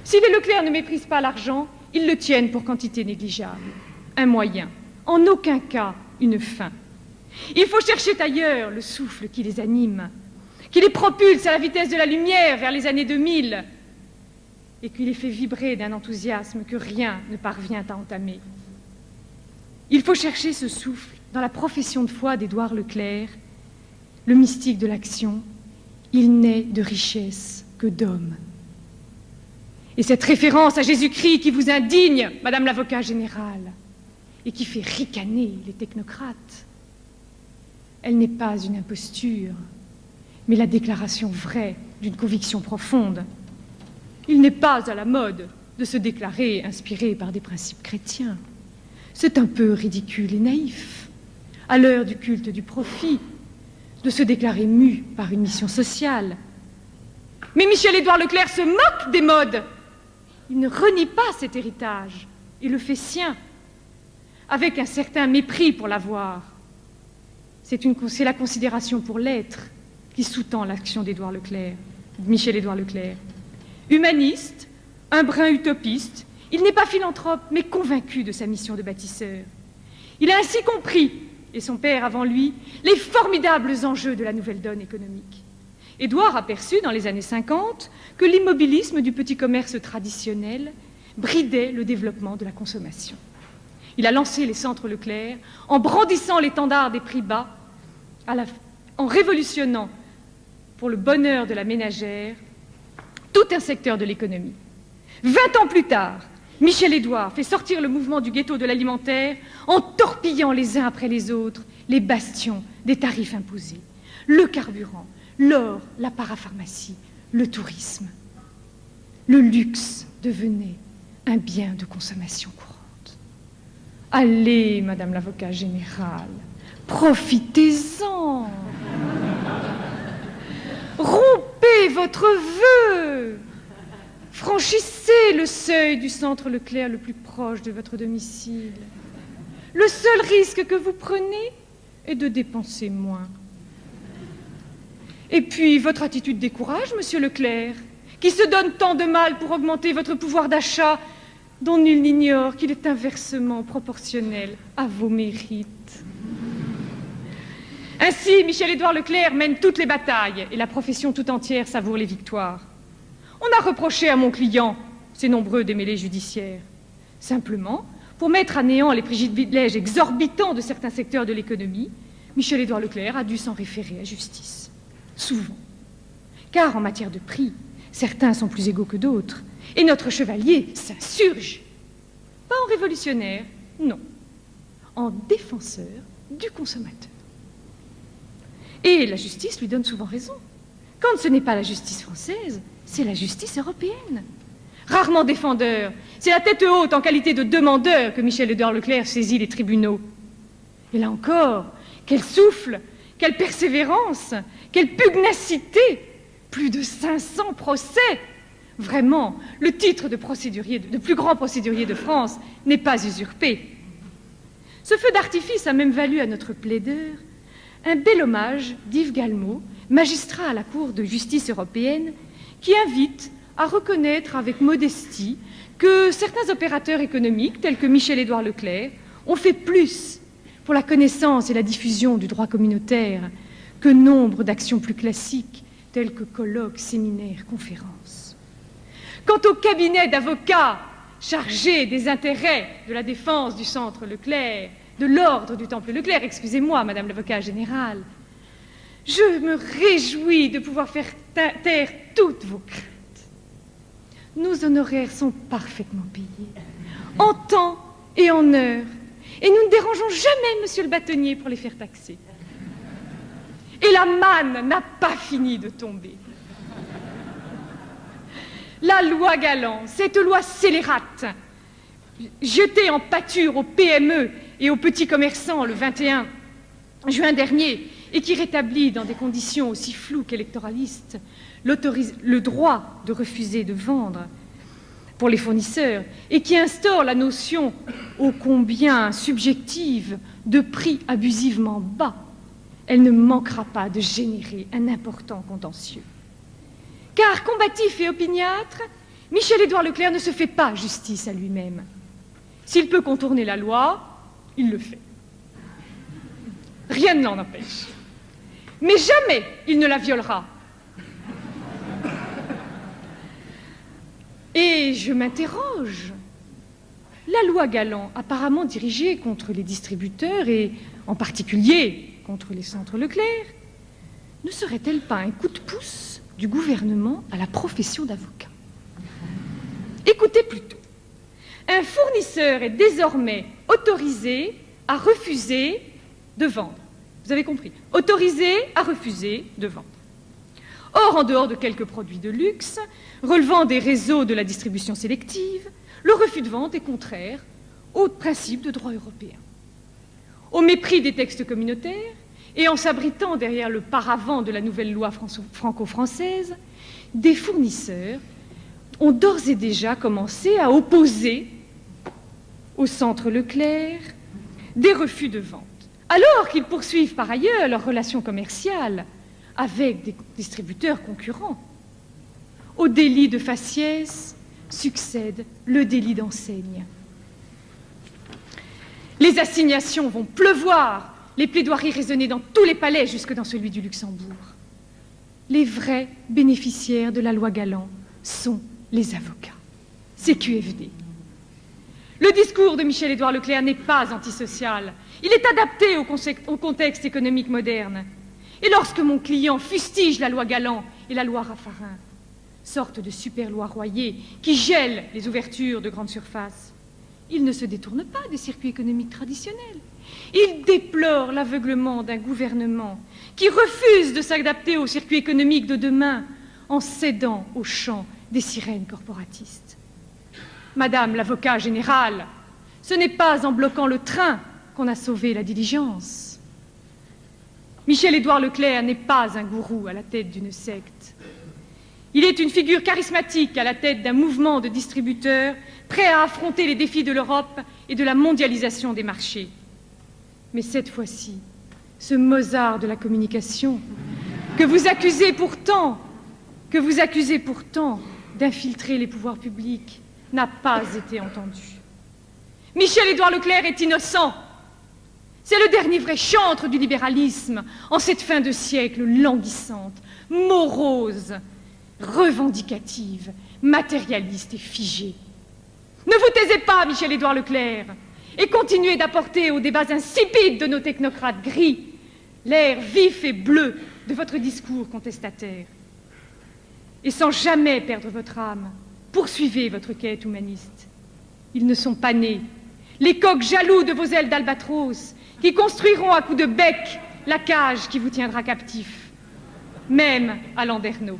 Si les Leclerc ne méprisent pas l'argent, ils le tiennent pour quantité négligeable, un moyen, en aucun cas une fin. Il faut chercher ailleurs le souffle qui les anime, qui les propulse à la vitesse de la lumière vers les années 2000 et qui les fait vibrer d'un enthousiasme que rien ne parvient à entamer. Il faut chercher ce souffle dans la profession de foi d'Édouard Leclerc, le mystique de l'action. Il n'est de richesse que d'homme. Et cette référence à Jésus-Christ qui vous indigne, Madame l'avocat général, et qui fait ricaner les technocrates, elle n'est pas une imposture, mais la déclaration vraie d'une conviction profonde. Il n'est pas à la mode de se déclarer inspiré par des principes chrétiens. C'est un peu ridicule et naïf, à l'heure du culte du profit, de se déclarer mu par une mission sociale. Mais Michel-Édouard Leclerc se moque des modes. Il ne renie pas cet héritage, il le fait sien, avec un certain mépris pour l'avoir. C'est la considération pour l'être qui sous-tend l'action d'Édouard Leclerc, Michel-Édouard Leclerc. Humaniste, un brin utopiste, il n'est pas philanthrope, mais convaincu de sa mission de bâtisseur. Il a ainsi compris et son père avant lui, les formidables enjeux de la nouvelle donne économique. Édouard aperçut dans les années 50 que l'immobilisme du petit commerce traditionnel bridait le développement de la consommation. Il a lancé les centres Leclerc en brandissant l'étendard des prix bas, en révolutionnant pour le bonheur de la ménagère tout un secteur de l'économie. 20 ans plus tard, Michel Édouard fait sortir le mouvement du ghetto de l'alimentaire en torpillant les uns après les autres les bastions des tarifs imposés, le carburant, l'or, la parapharmacie, le tourisme. Le luxe devenait un bien de consommation courante. Allez, Madame l'avocat général, profitez-en. Rompez votre vœu. Franchissez le seuil du centre Leclerc le plus proche de votre domicile. Le seul risque que vous prenez est de dépenser moins. Et puis, votre attitude décourage, monsieur Leclerc, qui se donne tant de mal pour augmenter votre pouvoir d'achat, dont nul n'ignore qu'il est inversement proportionnel à vos mérites. Ainsi, Michel-Édouard Leclerc mène toutes les batailles et la profession tout entière savoure les victoires. On a reproché à mon client ses nombreux démêlés judiciaires. Simplement, pour mettre à néant les privilèges exorbitants de certains secteurs de l'économie, Michel-Édouard Leclerc a dû s'en référer à justice. Souvent. Car en matière de prix, certains sont plus égaux que d'autres. Et notre chevalier s'insurge. Pas en révolutionnaire, non. En défenseur du consommateur. Et la justice lui donne souvent raison. Quand ce n'est pas la justice française, c'est la justice européenne. Rarement défendeur, c'est la tête haute en qualité de demandeur que Michel-Édouard Leclerc saisit les tribunaux. Et là encore, quel souffle, quelle persévérance, quelle pugnacité. Plus de 500 procès. Vraiment, le titre de plus grand procédurier de France n'est pas usurpé. Ce feu d'artifice a même valu à notre plaideur un bel hommage d'Yves Galmot, magistrat à la Cour de justice européenne, qui invite à reconnaître avec modestie que certains opérateurs économiques, tels que Michel-Édouard Leclerc, ont fait plus pour la connaissance et la diffusion du droit communautaire que nombre d'actions plus classiques, telles que colloques, séminaires, conférences. Quant au cabinet d'avocats chargé des intérêts de la défense du centre Leclerc, de l'ordre du Temple Leclerc, excusez-moi, Madame l'avocat général, je me réjouis de pouvoir faire taire toutes vos craintes. Nos honoraires sont parfaitement payés, en temps et en heure, et nous ne dérangeons jamais Monsieur le bâtonnier pour les faire taxer. Et la manne n'a pas fini de tomber. La loi Galland, cette loi scélérate, jetée en pâture aux PME et aux petits commerçants le 21 juin dernier, et qui rétablit dans des conditions aussi floues qu'électoralistes le droit de refuser de vendre pour les fournisseurs, et qui instaure la notion ô combien subjective de prix abusivement bas, elle ne manquera pas de générer un important contentieux. Car combatif et opiniâtre, Michel-Édouard Leclerc ne se fait pas justice à lui-même. S'il peut contourner la loi, il le fait. Rien ne l'en empêche. Mais jamais il ne la violera. Et je m'interroge. La loi Galland, apparemment dirigée contre les distributeurs et en particulier contre les centres Leclerc, ne serait-elle pas un coup de pouce du gouvernement à la profession d'avocat? Écoutez plutôt. Un fournisseur est désormais autorisé à refuser de vendre. Vous avez compris? Autorisé à refuser de vendre. Or, en dehors de quelques produits de luxe, relevant des réseaux de la distribution sélective, le refus de vente est contraire aux principes de droit européen. Au mépris des textes communautaires, et en s'abritant derrière le paravent de la nouvelle loi franco-française, des fournisseurs ont d'ores et déjà commencé à opposer au centre Leclerc des refus de vente, alors qu'ils poursuivent par ailleurs leurs relations commerciales avec des distributeurs concurrents. Au délit de faciès succède le délit d'enseigne. Les assignations vont pleuvoir les plaidoiries résonnaient dans tous les palais, jusque dans celui du Luxembourg. Les vrais bénéficiaires de la loi Galland sont les avocats, CQFD. Le discours de Michel-Édouard Leclerc n'est pas antisocial. Il est adapté au contexte économique moderne. Et lorsque mon client fustige la loi Galland et la loi Raffarin, sorte de super-loi Royer qui gèle les ouvertures de grandes surfaces, il ne se détourne pas des circuits économiques traditionnels. Il déplore l'aveuglement d'un gouvernement qui refuse de s'adapter aux circuits économiques de demain en cédant au chant des sirènes corporatistes. Madame l'avocat général, ce n'est pas en bloquant le train qu'on a sauvé la diligence. Michel-Édouard Leclerc n'est pas un gourou à la tête d'une secte. Il est une figure charismatique à la tête d'un mouvement de distributeurs prêts à affronter les défis de l'Europe et de la mondialisation des marchés. Mais cette fois-ci, ce Mozart de la communication, que vous accusez pourtant d'infiltrer les pouvoirs publics, n'a pas été entendu. Michel-Édouard Leclerc est innocent. C'est le dernier vrai chantre du libéralisme en cette fin de siècle languissante, morose, revendicative, matérialiste et figée. Ne vous taisez pas, Michel-Édouard Leclerc, et continuez d'apporter aux débats insipides de nos technocrates gris l'air vif et bleu de votre discours contestataire. Et sans jamais perdre votre âme, poursuivez votre quête humaniste. Ils ne sont pas nés, les coqs jaloux de vos ailes d'albatros, qui construiront à coups de bec la cage qui vous tiendra captif, même à Landerneau.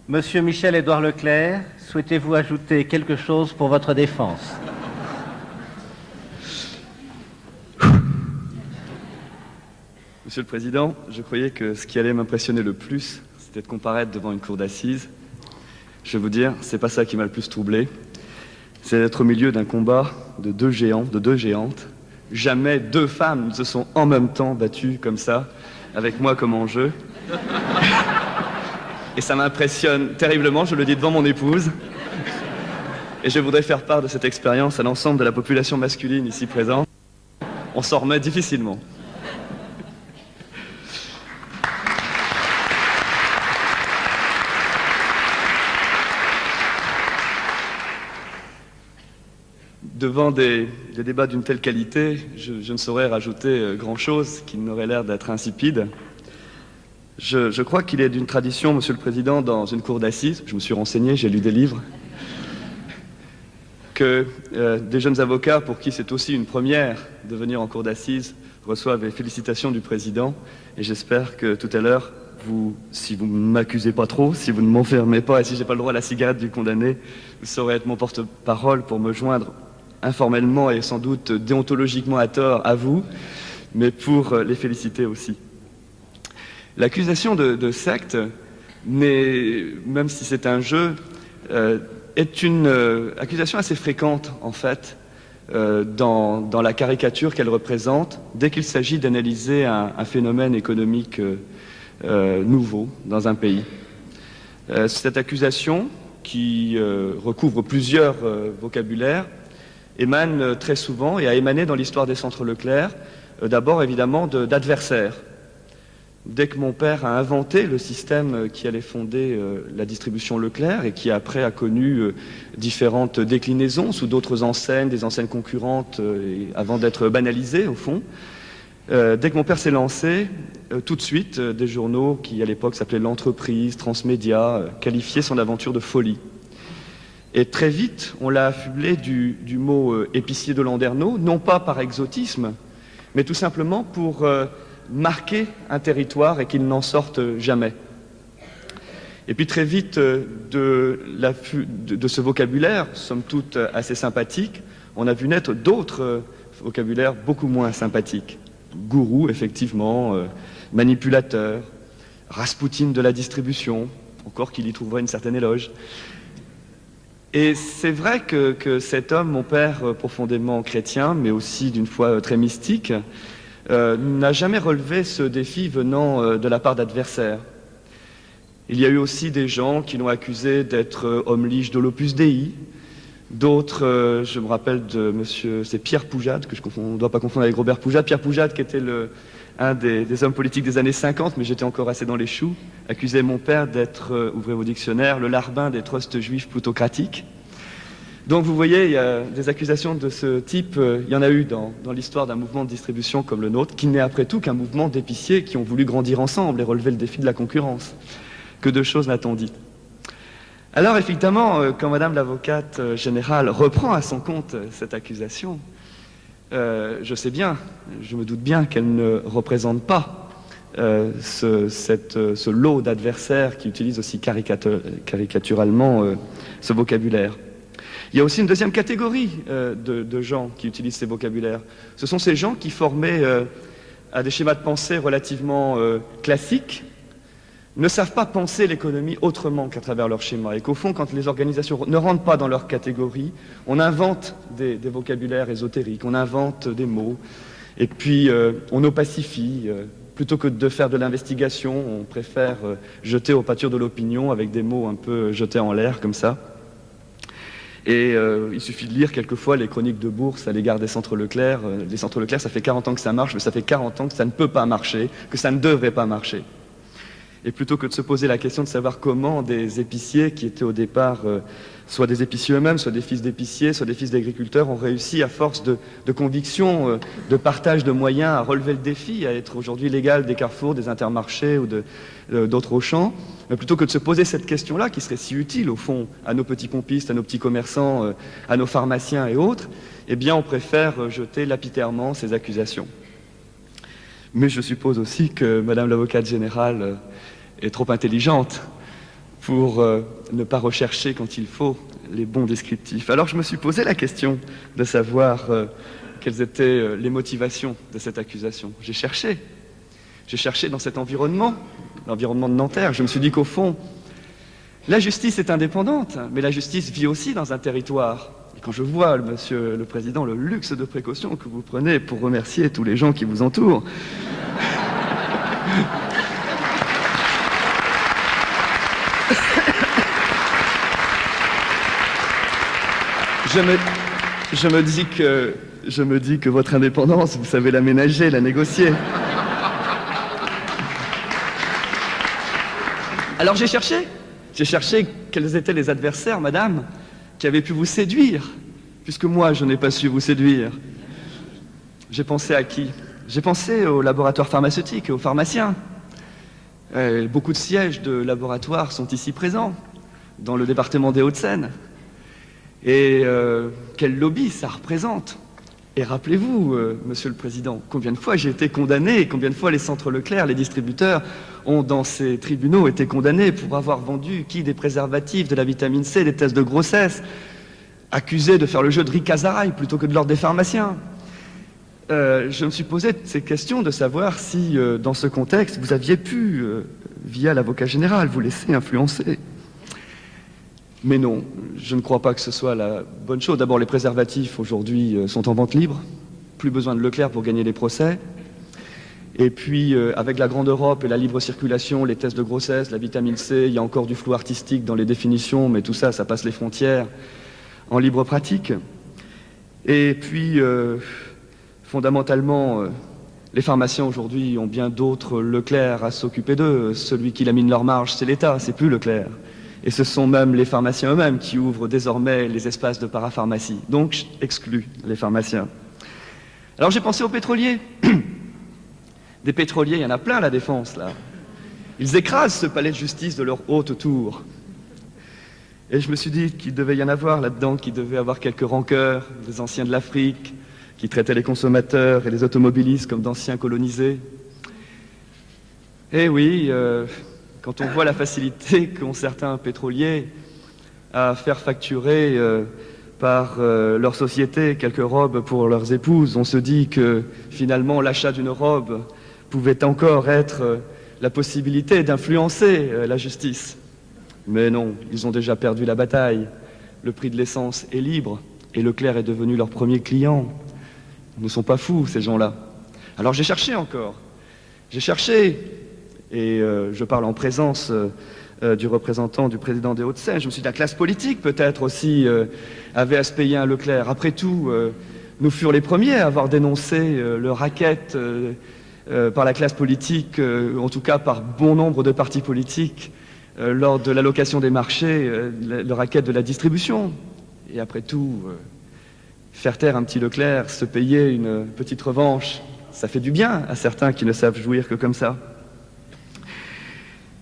Monsieur Michel-Édouard Leclerc, souhaitez-vous ajouter quelque chose pour votre défense? Monsieur le Président, je croyais que ce qui allait m'impressionner le plus, c'était de comparaître devant une cour d'assises. Je vais vous dire, c'est pas ça qui m'a le plus troublé. C'est d'être au milieu d'un combat de deux géants, de deux géantes. Jamais deux femmes ne se sont en même temps battues comme ça, avec moi comme enjeu. Et ça m'impressionne terriblement, je le dis devant mon épouse. Et je voudrais faire part de cette expérience à l'ensemble de la population masculine ici présente. On s'en remet difficilement. Devant des débats d'une telle qualité, je ne saurais rajouter grand-chose qui n'aurait l'air d'être insipide. Je crois qu'il est d'une tradition, Monsieur le Président, dans une cour d'assises, je me suis renseigné, j'ai lu des livres, que des jeunes avocats pour qui c'est aussi une première de venir en cour d'assises reçoivent les félicitations du Président. Et j'espère que tout à l'heure, si vous ne m'accusez pas trop, si vous ne m'enfermez pas et si je n'ai pas le droit à la cigarette du condamné, vous saurez être mon porte-parole pour me joindre informellement et sans doute déontologiquement à tort à vous, mais pour les féliciter aussi. L'accusation de secte, même si c'est un jeu, est une accusation assez fréquente, en fait, dans la caricature qu'elle représente, dès qu'il s'agit d'analyser un phénomène économique nouveau dans un pays. Cette accusation, qui recouvre plusieurs vocabulaires, émane très souvent et a émané dans l'histoire des centres Leclerc, d'abord évidemment d'adversaires. Dès que mon père a inventé le système qui allait fonder la distribution Leclerc et qui après a connu différentes déclinaisons sous d'autres enseignes, des enseignes concurrentes, avant d'être banalisé au fond, dès que mon père s'est lancé, tout de suite, des journaux qui à l'époque s'appelaient L'Entreprise, Transmédia, qualifiaient son aventure de folie. Et très vite, on l'a affublé du mot épicier de Landerneau, non pas par exotisme, mais tout simplement pour marquer un territoire et qu'il n'en sorte jamais. Et puis très vite, de ce vocabulaire, somme toute assez sympathique, on a vu naître d'autres vocabulaires beaucoup moins sympathiques. Gourou, effectivement, manipulateur, Raspoutine de la distribution, encore qu'il y trouverait une certaine éloge. Et c'est vrai que cet homme, mon père profondément chrétien, mais aussi d'une foi très mystique, n'a jamais relevé ce défi venant de la part d'adversaires. Il y a eu aussi des gens qui l'ont accusé d'être homme lige de l'Opus Dei. D'autres, je me rappelle de monsieur, c'est Pierre Poujade, que on ne doit pas confondre avec Robert Poujade. Pierre Poujade, qui était un des hommes politiques des années 50, mais j'étais encore assez dans les choux, accusait mon père d'être, ouvrez vos dictionnaires, le larbin des trusts juifs plutocratiques. Donc vous voyez, il y a des accusations de ce type, il y en a eu dans l'histoire d'un mouvement de distribution comme le nôtre, qui n'est après tout qu'un mouvement d'épiciers qui ont voulu grandir ensemble et relever le défi de la concurrence. Que de choses n'a-t-on dit. Alors effectivement, quand Madame l'avocate générale reprend à son compte cette accusation, je sais bien, je me doute bien qu'elle ne représente pas ce lot d'adversaires qui utilisent aussi caricaturalement ce vocabulaire. Il y a aussi une deuxième catégorie de gens qui utilisent ces vocabulaires. Ce sont ces gens qui formaient à des schémas de pensée relativement classiques, ne savent pas penser l'économie autrement qu'à travers leurs schémas, et qu'au fond, quand les organisations ne rentrent pas dans leur catégorie, on invente des vocabulaires ésotériques, on invente des mots, et puis on opacifie. Plutôt que de faire de l'investigation, on préfère jeter aux pâtures de l'opinion avec des mots un peu jetés en l'air, comme ça. Et il suffit de lire quelquefois les chroniques de bourse à l'égard des centres Leclerc. Les centres Leclerc, ça fait 40 ans que ça marche, mais ça fait 40 ans que ça ne peut pas marcher, que ça ne devrait pas marcher. Et plutôt que de se poser la question de savoir comment des épiciers qui étaient au départ soit des épiciers eux-mêmes, soit des fils d'épiciers, soit des fils d'agriculteurs, ont réussi à force de conviction, de partage de moyens à relever le défi, à être aujourd'hui l'égal des Carrefour, des Intermarchés ou d'autres Auchan. Mais plutôt que de se poser cette question-là, qui serait si utile au fond à nos petits pompistes, à nos petits commerçants, à nos pharmaciens et autres, eh bien on préfère jeter lapidement ces accusations. Mais je suppose aussi que Madame l'avocate générale est trop intelligente pour ne pas rechercher quand il faut les bons descriptifs. Alors je me suis posé la question de savoir quelles étaient les motivations de cette accusation. J'ai cherché dans cet environnement, l'environnement de Nanterre. Je me suis dit qu'au fond, la justice est indépendante, mais la justice vit aussi dans un territoire. Et quand je vois, Monsieur le Président, le luxe de précaution que vous prenez pour remercier tous les gens qui vous entourent, je me dis que votre indépendance, vous savez l'aménager, la négocier. Alors j'ai cherché quels étaient les adversaires, madame, qui avaient pu vous séduire, puisque moi je n'ai pas su vous séduire. J'ai pensé à qui? J'ai pensé aux laboratoires pharmaceutiques et aux pharmaciens. Beaucoup de sièges de laboratoires sont ici présents, dans le département des Hauts-de-Seine. Et quel lobby ça représente. Et rappelez-vous, Monsieur le Président, combien de fois j'ai été condamné, et combien de fois les centres Leclerc, les distributeurs, ont dans ces tribunaux été condamnés pour avoir vendu des préservatifs, de la vitamine C, des tests de grossesse, accusés de faire le jeu de Ricazaraï plutôt que de l'ordre des pharmaciens. Je me suis posé ces questions de savoir si, dans ce contexte, vous aviez pu, via l'avocat général, vous laisser influencer. Mais non, je ne crois pas que ce soit la bonne chose. D'abord, les préservatifs, aujourd'hui, sont en vente libre. Plus besoin de Leclerc pour gagner les procès. Et puis, avec la grande Europe et la libre circulation, les tests de grossesse, la vitamine C, il y a encore du flou artistique dans les définitions, mais tout ça, ça passe les frontières en libre pratique. Et puis, fondamentalement, les pharmaciens, aujourd'hui, ont bien d'autres Leclerc à s'occuper d'eux. Celui qui lamine leur marge, c'est l'État, c'est plus Leclerc. Et ce sont même les pharmaciens eux-mêmes qui ouvrent désormais les espaces de parapharmacie. Donc, j'exclus les pharmaciens. Alors, j'ai pensé aux pétroliers. Des pétroliers, il y en a plein à la Défense, là. Ils écrasent ce palais de justice de leur haute tour. Et je me suis dit qu'il devait y en avoir là-dedans, qu'il devait y avoir quelques rancœurs, des anciens de l'Afrique, qui traitaient les consommateurs et les automobilistes comme d'anciens colonisés. Eh oui... Quand on voit la facilité qu'ont certains pétroliers à faire facturer par leur société quelques robes pour leurs épouses. On se dit que finalement l'achat d'une robe pouvait encore être la possibilité d'influencer la justice. Mais non, ils ont déjà perdu la bataille. Le prix de l'essence est libre et Leclerc est devenu leur premier client. Ils ne sont pas fous, ces gens-là. Alors j'ai cherché encore. J'ai cherché, et je parle en présence du représentant du président des Hauts-de-Seine. Je me suis dit, la classe politique peut-être aussi avait à se payer un Leclerc. Après tout, nous furent les premiers à avoir dénoncé le racket par la classe politique, en tout cas par bon nombre de partis politiques, lors de l'allocation des marchés, le racket de la distribution. Et après tout, faire taire un petit Leclerc, se payer une petite revanche, ça fait du bien à certains qui ne savent jouir que comme ça.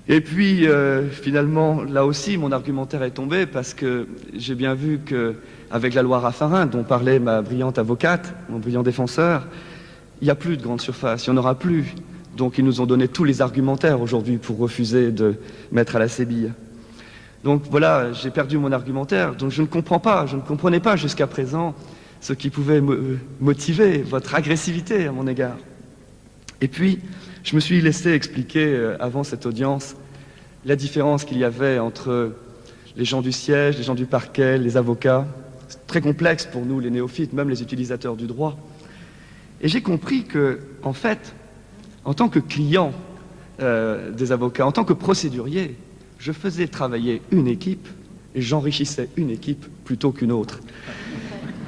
Et puis, finalement, là aussi, mon argumentaire est tombé parce que j'ai bien vu qu'avec la loi Raffarin, dont parlait ma brillante avocate, mon brillant défenseur, il n'y a plus de grande surface, il n'y en aura plus. Donc, ils nous ont donné tous les argumentaires aujourd'hui pour refuser de mettre à la sébille. Donc, voilà, j'ai perdu mon argumentaire. Donc, je ne comprenais pas jusqu'à présent ce qui pouvait motiver votre agressivité à mon égard. Et puis, je me suis laissé expliquer avant cette audience la différence qu'il y avait entre les gens du siège, les gens du parquet, les avocats. C'est très complexe pour nous, les néophytes, même les utilisateurs du droit. Et j'ai compris que, en fait, en tant que client des avocats, en tant que procédurier, je faisais travailler une équipe et j'enrichissais une équipe plutôt qu'une autre.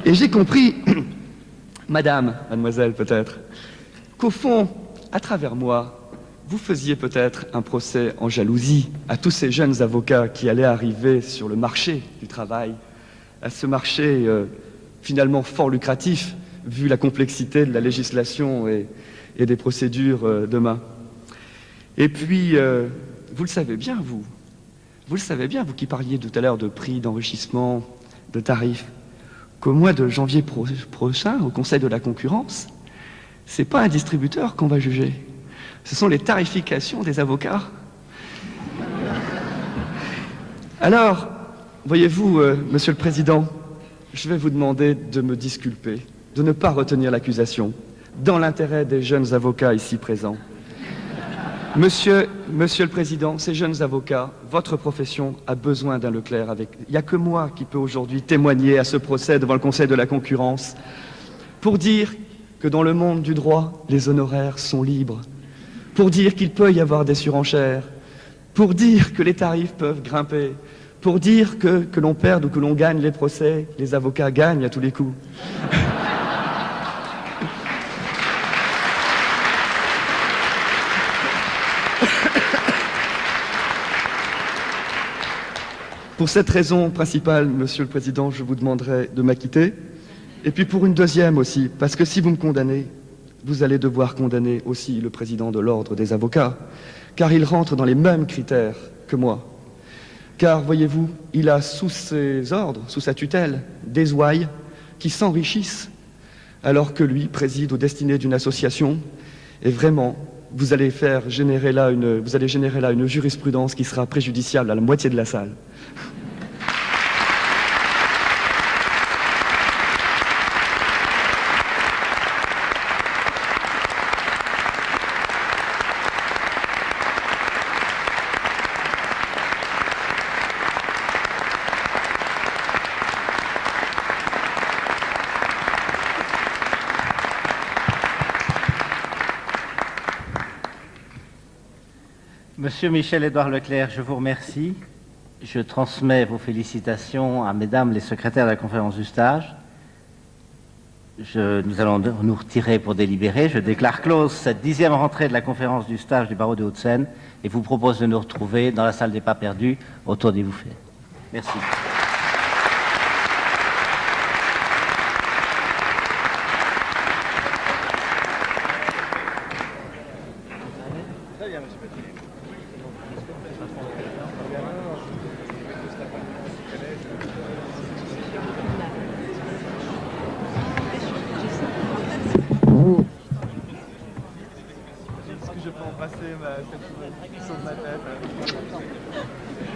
Et j'ai compris, mademoiselle peut-être, qu'au fond, à travers moi, vous faisiez peut-être un procès en jalousie à tous ces jeunes avocats qui allaient arriver sur le marché du travail, à ce marché finalement fort lucratif, vu la complexité de la législation et des procédures demain. Et puis, vous le savez bien, vous le savez bien, vous qui parliez tout à l'heure de prix, d'enrichissement, de tarifs, qu'au mois de janvier prochain, au Conseil de la concurrence, c'est pas un distributeur qu'on va juger, ce sont les tarifications des avocats. Alors, voyez-vous, Monsieur le Président, je vais vous demander de me disculper, de ne pas retenir l'accusation, dans l'intérêt des jeunes avocats ici présents. Monsieur le Président, ces jeunes avocats, votre profession a besoin d'un Leclerc. Il n'y a que moi qui peux aujourd'hui témoigner à ce procès devant le Conseil de la concurrence pour dire que dans le monde du droit, les honoraires sont libres, pour dire qu'il peut y avoir des surenchères, pour dire que les tarifs peuvent grimper, pour dire que l'on perde ou que l'on gagne les procès, les avocats gagnent à tous les coups. Pour cette raison principale, Monsieur le Président, je vous demanderai de m'acquitter. Et puis pour une deuxième aussi, parce que si vous me condamnez, vous allez devoir condamner aussi le président de l'Ordre des avocats, car il rentre dans les mêmes critères que moi. Car, voyez-vous, il a sous ses ordres, sous sa tutelle, des ouailles qui s'enrichissent, alors que lui préside aux destinées d'une association. Et vraiment, vous allez générer là une jurisprudence qui sera préjudiciable à la moitié de la salle. Monsieur Michel-Édouard Leclerc, je vous remercie. Je transmets vos félicitations à mesdames les secrétaires de la conférence du stage. Nous allons nous retirer pour délibérer. Je déclare close cette 10e rentrée de la conférence du stage du barreau des Hauts-de-Seine et vous propose de nous retrouver dans la salle des pas perdus autour des bouffées. Merci.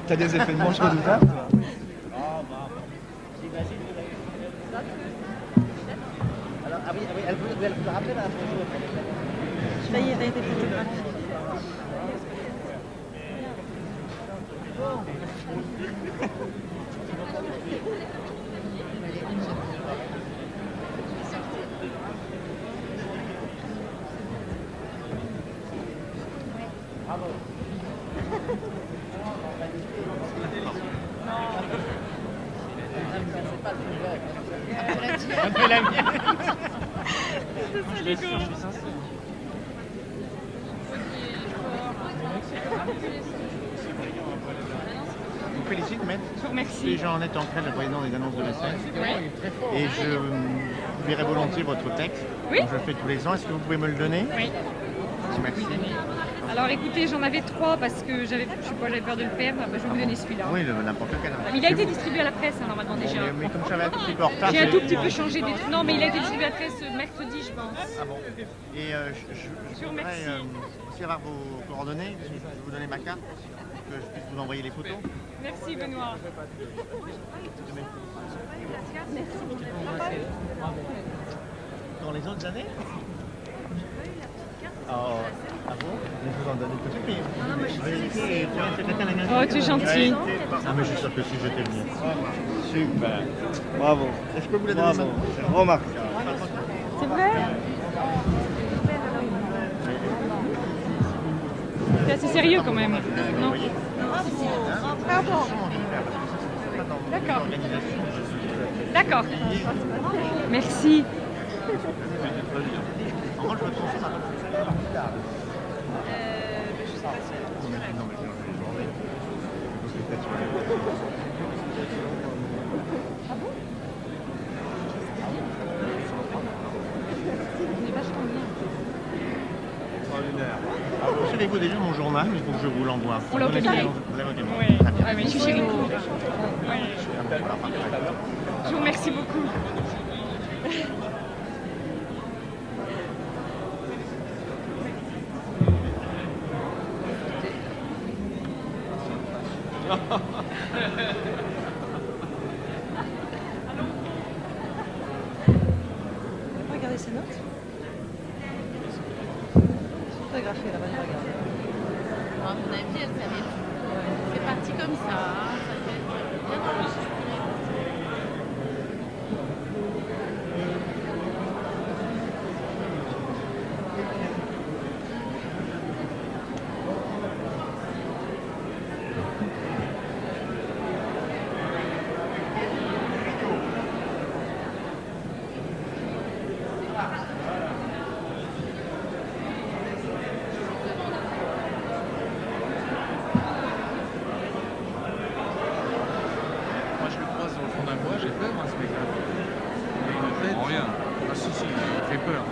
T'as des effets de manche redoutables, toi? Alors, ah oui, elle vous rappelle la Ça y est, des photographes. Un peu la mienne. Je suis sincère. Je vous félicite, maître. Je vous remercie. Je suis Jean-Annette Ancrel, le président des annonces de l'ESSEC. Oui. Et je verrai volontiers votre texte. Oui. Donc, je le fais tous les ans. Est-ce que vous pouvez me le donner? Oui. Merci. Alors écoutez, j'en avais 3 parce que j'avais peur de le perdre. Bah, je vais vous donner celui-là. Oui, n'importe quel. Il a été distribué à la presse normalement déjà. Mais comme j'avais un tout petit peu en retard. J'ai un tout petit peu changé des trucs. Non, mais il a été distribué à la presse mercredi, je pense. Ah bon. Et je vous voudrais remercie. aussi avoir vos coordonnées. Je vais vous donner ma carte pour que je puisse vous envoyer les photos. Merci Benoît. Dans les autres années? Oh, ah bon? Je vous en donne une petite. Oh, tu es gentil. Ah, mais je suis sûr que si j'étais venu. Super, bravo. Est-ce que je peux vous la donner Bravo, maintenant? c'est remarquable. C'est vrai? C'est assez sérieux quand même. Non? Ah bon. D'accord. D'accord. Merci. En revanche, je me transforme à plus tard. Recevez-vous déjà mon journal? Il faut que je vous l'envoie. On l'a obtenu. Vous l'avez obtenu. Oui, Très bien. je suis chérie. Ouais. Voilà, parfait. Je vous remercie beaucoup. Regardez ces notes. Photographier là-bas, regardez. À mon avis, elle savait. C'est parti comme ça. Hein. Ça fait bien enregistré. Moi je le croise au fond d'un bois, j'ai peur, moi, ce mec-là. Mais il me fait... Rien. Ah si, si, il fait peur.